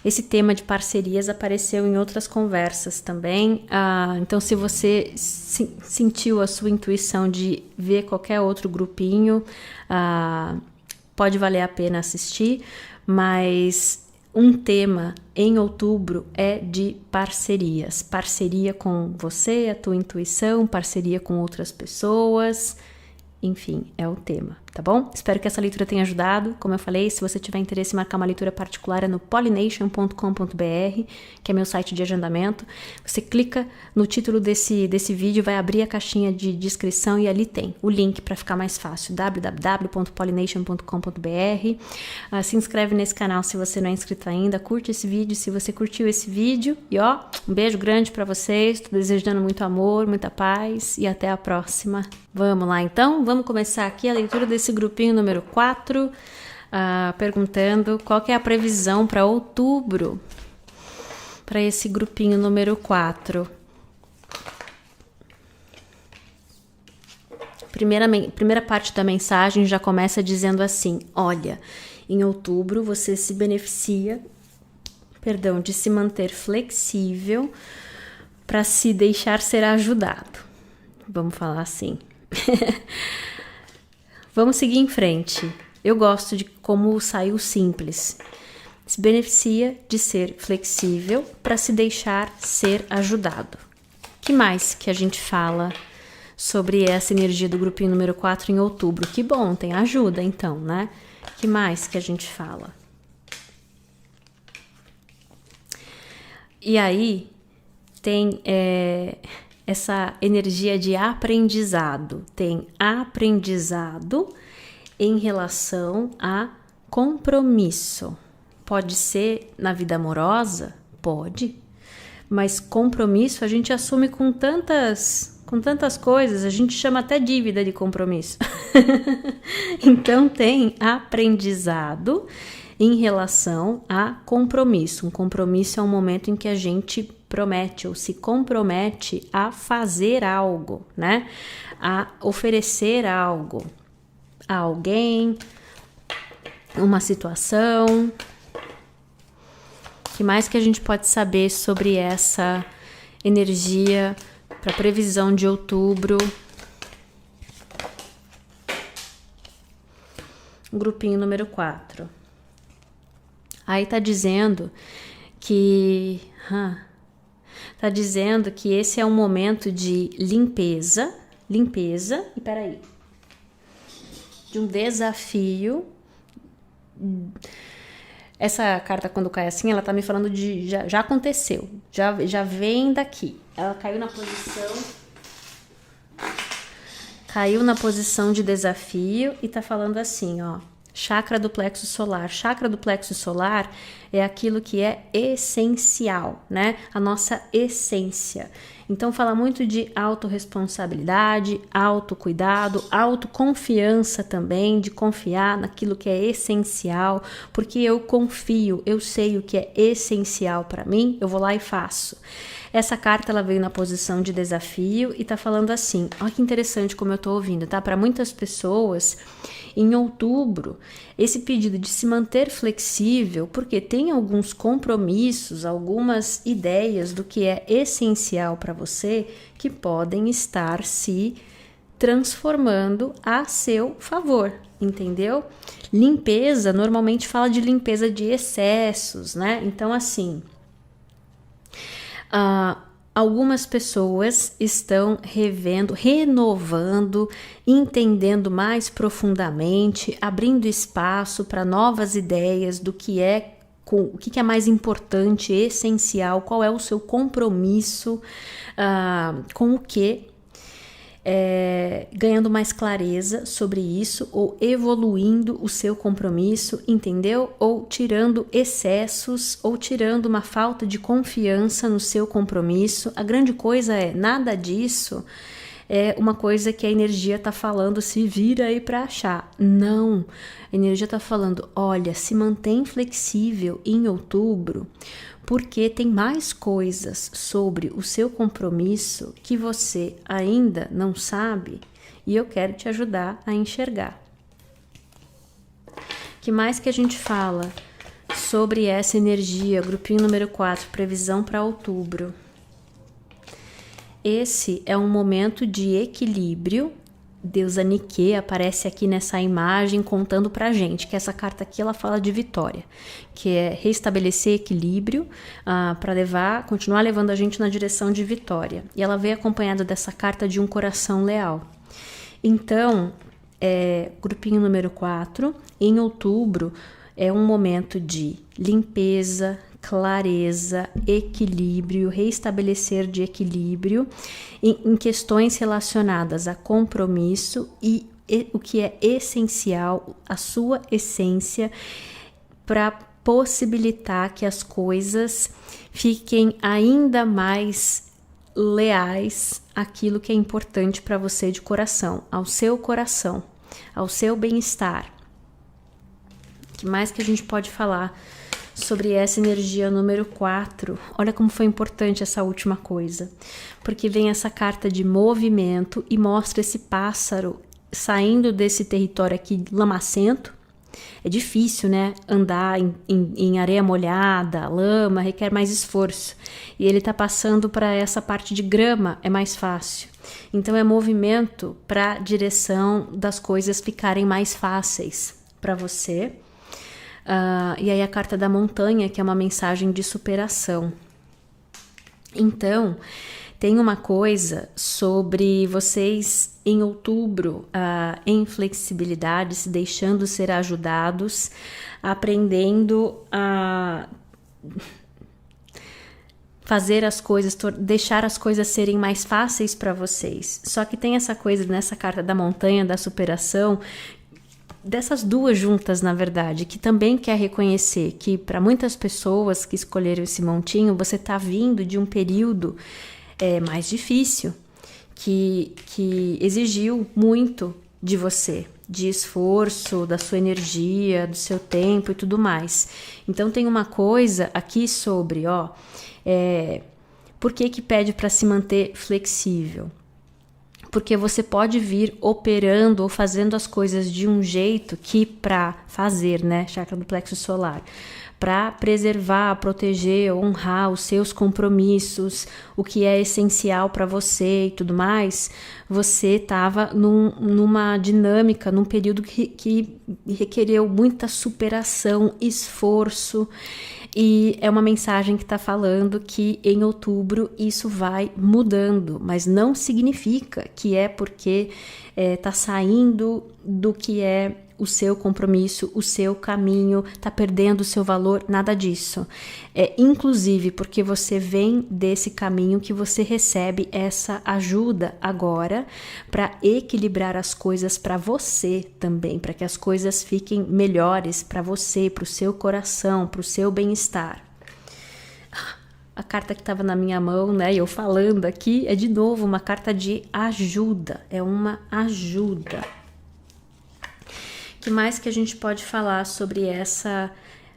Esse tema de parcerias apareceu em outras conversas também. Então, se você sentiu a sua intuição de ver qualquer outro grupinho, pode valer a pena assistir. mas um tema em outubro é de parcerias. Parceria com você, a tua intuição, parceria com outras pessoas. Enfim, é o tema, tá bom? Espero que essa leitura tenha ajudado. Como eu falei, se você tiver interesse em marcar uma leitura particular, é no pollination.com.br, que é meu site de agendamento. Você clica no título desse vídeo, vai abrir a caixinha de descrição e ali tem o link para ficar mais fácil, www.pollination.com.br. Se inscreve nesse canal se você não é inscrito ainda, curte esse vídeo se você curtiu esse vídeo. E ó, um beijo grande para vocês, tô desejando muito amor, muita paz e até a próxima. Vamos lá então? Vamos começar aqui a leitura desse grupinho número 4, perguntando qual que é a previsão para outubro, para esse grupinho número 4. Primeira parte da mensagem já começa dizendo assim: olha, em outubro você se beneficia, de se manter flexível para se deixar ser ajudado. Vamos falar assim. Vamos seguir em frente. Eu gosto de como saiu simples. Se beneficia de ser flexível para se deixar ser ajudado. Que mais que a gente fala sobre essa energia do grupinho número 4 em outubro? Que bom, tem ajuda então, né? Que mais que a gente fala? E aí tem essa energia de aprendizado. Tem aprendizado em relação a compromisso. Pode ser na vida amorosa? Pode. Mas compromisso a gente assume com tantas coisas, a gente chama até dívida de compromisso. Então tem aprendizado em relação a compromisso. Um compromisso é um momento em que a gente promete ou se compromete a fazer algo, né? A oferecer algo a alguém, uma situação. O que mais que a gente pode saber sobre essa energia para previsão de outubro? Grupinho número 4. Aí tá dizendo que esse é um momento de limpeza, e peraí, de um desafio. Essa carta, quando cai assim, ela tá me falando de já aconteceu, já vem daqui. Ela caiu na posição de desafio e tá falando assim, ó. Chakra do plexo solar. Chakra do plexo solar é aquilo que é essencial, né? A nossa essência. Então fala muito de autorresponsabilidade, autocuidado, autoconfiança também, de confiar naquilo que é essencial, porque eu confio, eu sei o que é essencial para mim, eu vou lá e faço. Essa carta ela veio na posição de desafio e tá falando assim, olha que interessante como eu tô ouvindo, tá? Para muitas pessoas, em outubro, esse pedido de se manter flexível, porque tem alguns compromissos, algumas ideias do que é essencial para você que podem estar se transformando a seu favor, entendeu? Limpeza, normalmente fala de limpeza de excessos, né? Então, assim, algumas pessoas estão renovando, entendendo mais profundamente, abrindo espaço para novas ideias do que é, o que é mais importante, essencial, qual é o seu compromisso com o que, ganhando mais clareza sobre isso, ou evoluindo o seu compromisso, entendeu? Ou tirando excessos, ou tirando uma falta de confiança no seu compromisso. A grande coisa é, nada disso é uma coisa que a energia tá falando, se vira aí para achar. Não, a energia tá falando, olha, se mantém flexível em outubro, porque tem mais coisas sobre o seu compromisso que você ainda não sabe e eu quero te ajudar a enxergar. Que mais que a gente fala sobre essa energia, grupinho número 4, previsão para outubro? Esse é um momento de equilíbrio, deusa Nike aparece aqui nessa imagem contando pra gente que essa carta aqui ela fala de vitória, que é restabelecer equilíbrio para continuar levando a gente na direção de vitória. E ela veio acompanhada dessa carta de um coração leal. Então, grupinho número 4, em outubro é um momento de limpeza, clareza, equilíbrio, reestabelecer de equilíbrio em questões relacionadas a compromisso e o que é essencial, a sua essência, para possibilitar que as coisas fiquem ainda mais leais àquilo que é importante para você de coração, ao seu bem-estar. O que mais que a gente pode falar sobre essa energia número 4? Olha como foi importante essa última coisa, porque vem essa carta de movimento e mostra esse pássaro saindo desse território aqui lamacento. É difícil, né? Andar em areia molhada, lama, requer mais esforço. E ele tá passando para essa parte de grama, é mais fácil. Então é movimento para direção das coisas ficarem mais fáceis para você. E aí a carta da montanha, que é uma mensagem de superação. Então, tem uma coisa sobre vocês em outubro, em flexibilidade, se deixando ser ajudados, aprendendo a fazer as coisas, deixar as coisas serem mais fáceis para vocês. Só que tem essa coisa nessa carta da montanha, da superação, dessas duas juntas, na verdade, que também quer reconhecer que para muitas pessoas que escolheram esse montinho, você está vindo de um período mais difícil, que exigiu muito de você, de esforço, da sua energia, do seu tempo e tudo mais. Então tem uma coisa aqui sobre, por que pede para se manter flexível? Porque você pode vir operando ou fazendo as coisas de um jeito que para fazer, né, chakra do plexo solar, para preservar, proteger, honrar os seus compromissos, o que é essencial para você e tudo mais, você estava numa dinâmica, num período que requereu muita superação, esforço. E é uma mensagem que está falando que em outubro isso vai mudando, mas não significa que é porque está saindo do que é o seu compromisso, o seu caminho, está perdendo o seu valor, nada disso. Inclusive porque você vem desse caminho que você recebe essa ajuda agora para equilibrar as coisas para você também, para que as coisas fiquem melhores para você, para o seu coração, para o seu bem-estar. A carta que estava na minha mão, né, e eu falando aqui, é de novo uma carta de ajuda, é uma ajuda. O que mais que a gente pode falar sobre essa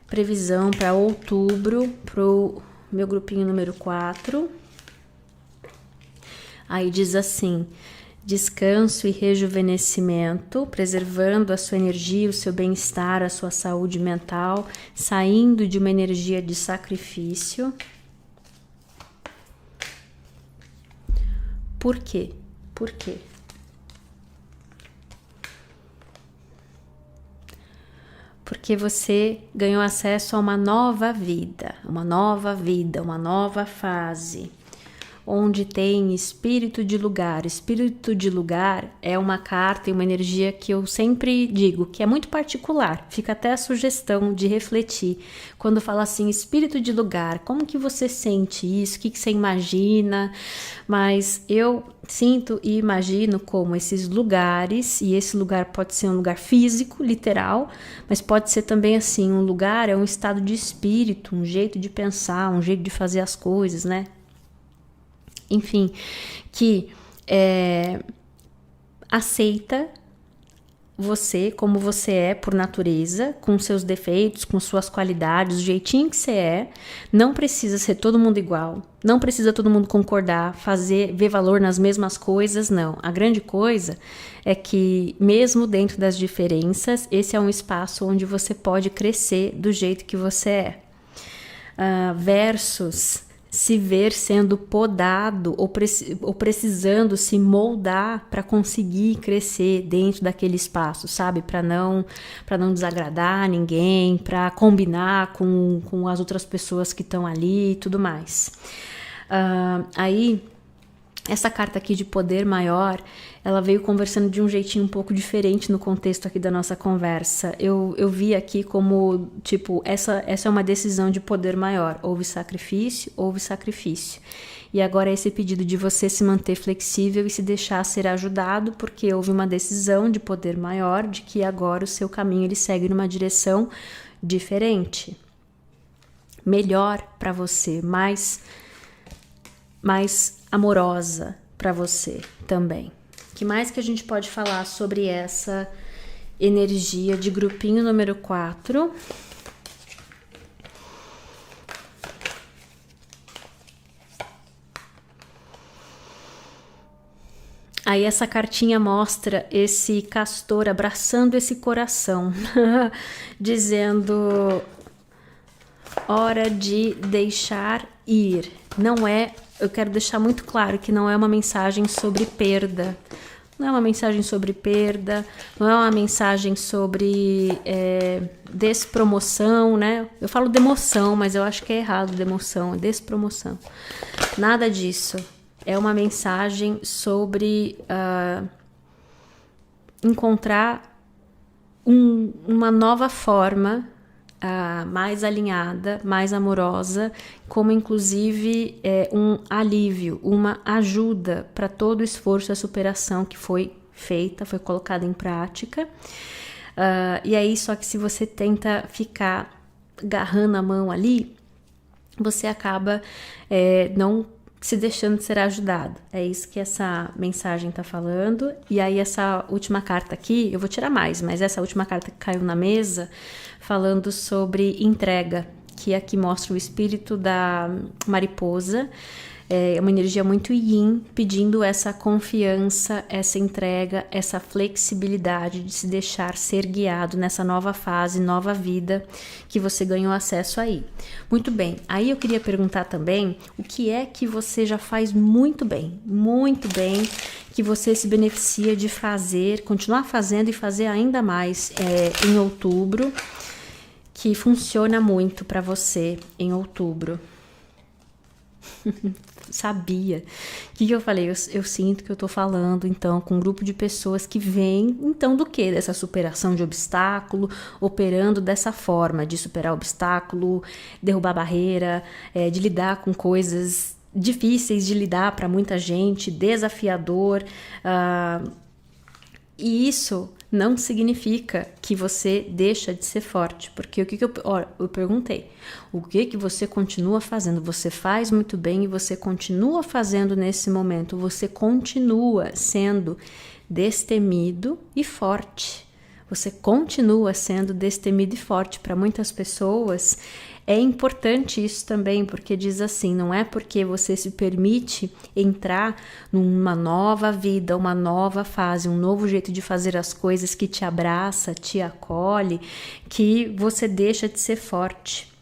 previsão para outubro, para o meu grupinho número 4? Aí diz assim: descanso e rejuvenescimento, preservando a sua energia, o seu bem-estar, a sua saúde mental, saindo de uma energia de sacrifício. Por quê? Por quê? Porque você ganhou acesso a uma nova vida, uma nova fase, onde tem espírito de lugar. Espírito de lugar é uma carta e uma energia que eu sempre digo que é muito particular, fica até a sugestão de refletir. Quando fala assim, espírito de lugar, como que você sente isso? O que você imagina? Mas eu sinto e imagino como esses lugares, e esse lugar pode ser um lugar físico, literal, mas pode ser também assim, um lugar é um estado de espírito, um jeito de pensar, um jeito de fazer as coisas, né? Enfim, que aceita você como você é por natureza, com seus defeitos, com suas qualidades, o jeitinho que você é. Não precisa ser todo mundo igual, não precisa todo mundo concordar, ver valor nas mesmas coisas, não. A grande coisa é que, mesmo dentro das diferenças, esse é um espaço onde você pode crescer do jeito que você é. Versus se ver sendo podado ou precisando se moldar para conseguir crescer dentro daquele espaço, sabe? Para não desagradar ninguém, para combinar com as outras pessoas que estão ali e tudo mais. Aí, essa carta aqui de poder maior, ela veio conversando de um jeitinho um pouco diferente no contexto aqui da nossa conversa. Eu vi aqui como, tipo, essa é uma decisão de poder maior. Houve sacrifício. E agora é esse pedido de você se manter flexível e se deixar ser ajudado, porque houve uma decisão de poder maior, de que agora o seu caminho ele segue numa direção diferente. Melhor para você, mais amorosa para você também. O que mais que a gente pode falar sobre essa energia de grupinho número 4? Aí essa cartinha mostra esse castor abraçando esse coração, dizendo: hora de deixar ir. Eu quero deixar muito claro que não é uma mensagem sobre perda. Não é uma mensagem sobre perda, não é uma mensagem sobre despromoção, né? Eu falo demoção, mas eu acho que é errado demoção, é despromoção. Nada disso. É uma mensagem sobre encontrar uma nova forma mais alinhada, mais amorosa, como inclusive um alívio, uma ajuda para todo o esforço e a superação que foi feita, foi colocada em prática. E aí, só que se você tenta ficar agarrando a mão ali, você acaba não se deixando ser ajudado. É isso que essa mensagem tá falando. E aí essa última carta aqui, eu vou tirar mais, mas essa última carta que caiu na mesa, falando sobre entrega, que aqui mostra o espírito da mariposa. É uma energia muito yin, pedindo essa confiança, essa entrega, essa flexibilidade de se deixar ser guiado nessa nova fase, nova vida que você ganhou acesso aí. Muito bem, aí eu queria perguntar também o que é que você já faz muito bem, que você se beneficia de fazer, continuar fazendo e fazer ainda mais em outubro, que funciona muito para você em outubro. Sabia. O que eu falei? Eu sinto que eu tô falando, então, com um grupo de pessoas que vêm, então, do quê? Dessa superação de obstáculo, operando dessa forma, de superar obstáculo, derrubar barreira, de lidar com coisas difíceis de lidar para muita gente, desafiador. E isso não significa que você deixa de ser forte, porque eu perguntei, o que você continua fazendo? Você faz muito bem e você continua fazendo nesse momento, você continua sendo destemido e forte. Você continua sendo destemido e forte. Para muitas pessoas é importante isso também, porque diz assim, não é porque você se permite entrar numa nova vida, uma nova fase, um novo jeito de fazer as coisas que te abraça, te acolhe, que você deixa de ser forte.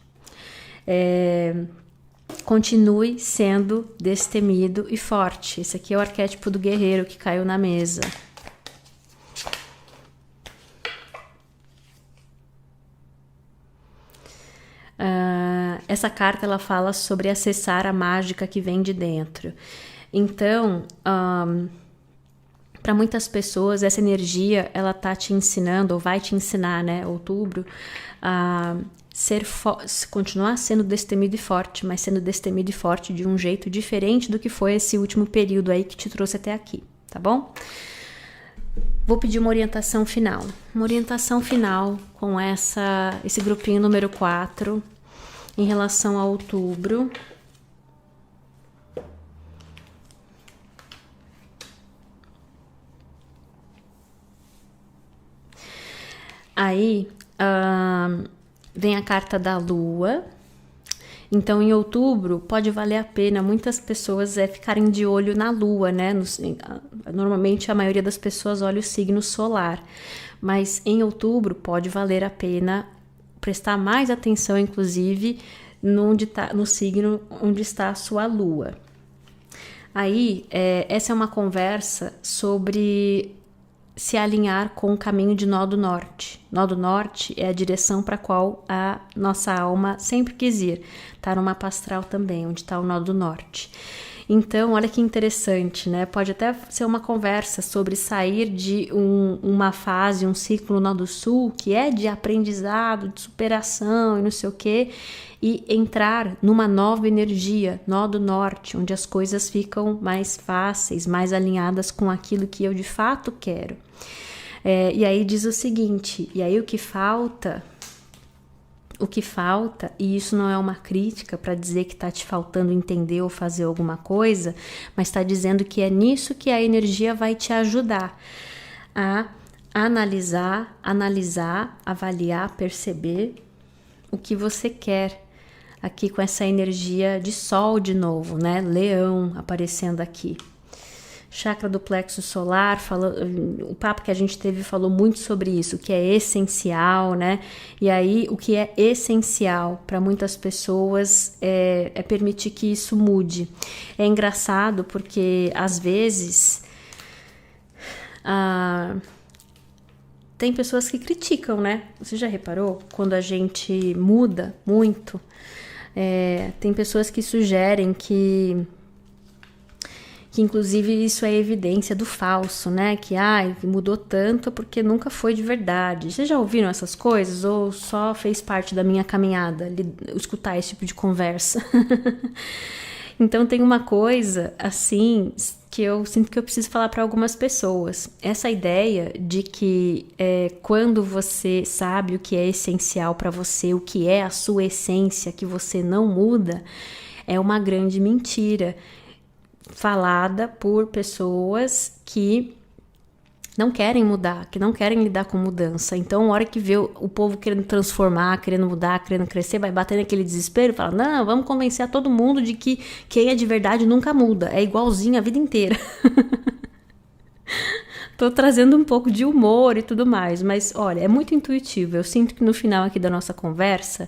Continue sendo destemido e forte. Esse aqui é o arquétipo do guerreiro que caiu na mesa. Essa carta ela fala sobre acessar a mágica que vem de dentro. Então, para muitas pessoas essa energia ela tá te ensinando ou vai te ensinar, né, outubro, a continuar sendo destemido e forte, mas sendo destemido e forte de um jeito diferente do que foi esse último período aí que te trouxe até aqui, tá bom? Vou pedir uma orientação final. Uma orientação final com esse grupinho número 4 em relação a outubro. Aí vem a carta da Lua. Então, em outubro, pode valer a pena muitas pessoas ficarem de olho na Lua, né? Normalmente, a maioria das pessoas olha o signo solar. Mas, em outubro, pode valer a pena prestar mais atenção, inclusive, no signo onde está a sua lua. Aí, essa é uma conversa sobre se alinhar com o caminho de nó do norte. Nó do norte é a direção para a qual a nossa alma sempre quis ir. Está no mapa astral também, onde está o nó do norte. Então, olha que interessante, né? Pode até ser uma conversa sobre sair de uma fase, um ciclo nó do sul, que é de aprendizado, de superação e não sei o quê, e entrar numa nova energia, nó do norte, onde as coisas ficam mais fáceis, mais alinhadas com aquilo que eu de fato quero. E aí diz o seguinte, e aí o que falta, e isso não é uma crítica para dizer que está te faltando entender ou fazer alguma coisa, mas está dizendo que é nisso que a energia vai te ajudar a analisar, avaliar, perceber o que você quer aqui com essa energia de sol de novo, né? Leão aparecendo aqui. Chakra do plexo solar, o papo que a gente teve falou muito sobre isso, o que é essencial, né? E aí, o que é essencial para muitas pessoas é permitir que isso mude. É engraçado porque, às vezes, tem pessoas que criticam, né? Você já reparou? Quando a gente muda muito, tem pessoas que sugerem que inclusive isso é evidência do falso, né? Que mudou tanto porque nunca foi de verdade. Vocês já ouviram essas coisas ou só fez parte da minha caminhada escutar esse tipo de conversa? Então tem uma coisa assim que eu sinto que eu preciso falar para algumas pessoas. Essa ideia de que quando você sabe o que é essencial para você, o que é a sua essência, que você não muda, é uma grande mentira. Falada por pessoas que não querem mudar, que não querem lidar com mudança. Então, a hora que vê o povo querendo transformar, querendo mudar, querendo crescer, vai bater naquele desespero e fala, não, vamos convencer a todo mundo de que quem é de verdade nunca muda, é igualzinho a vida inteira. Tô trazendo um pouco de humor e tudo mais, mas olha, é muito intuitivo. Eu sinto que no final aqui da nossa conversa,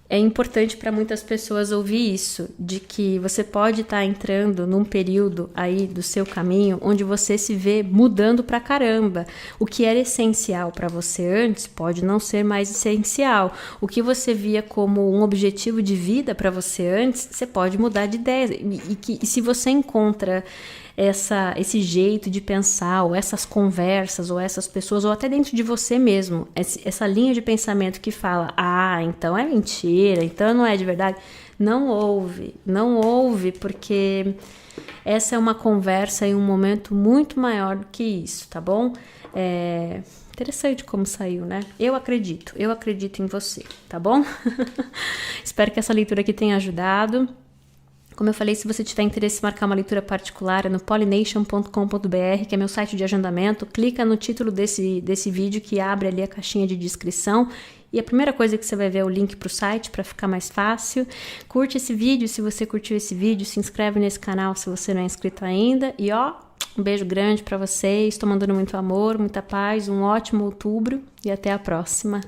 é importante para muitas pessoas ouvir isso, de que você pode estar entrando num período aí do seu caminho onde você se vê mudando pra caramba. O que era essencial para você antes pode não ser mais essencial. O que você via como um objetivo de vida para você antes, você pode mudar de ideia. E se você encontra esse jeito de pensar, ou essas conversas, ou essas pessoas, ou até dentro de você mesmo, essa linha de pensamento que fala, então é mentira, então não é de verdade, não ouve, porque essa é uma conversa em um momento muito maior do que isso, tá bom? Interessante como saiu, né? Eu acredito em você, tá bom? Espero que essa leitura aqui tenha ajudado. Como eu falei, se você tiver interesse em marcar uma leitura particular, é no pollination.com.br, que é meu site de agendamento. Clica no título desse vídeo que abre ali a caixinha de descrição. E a primeira coisa que você vai ver é o link para o site, para ficar mais fácil. Curte esse vídeo se você curtiu esse vídeo. Se inscreve nesse canal se você não é inscrito ainda. E um beijo grande para vocês. Estou mandando muito amor, muita paz, um ótimo outubro e até a próxima.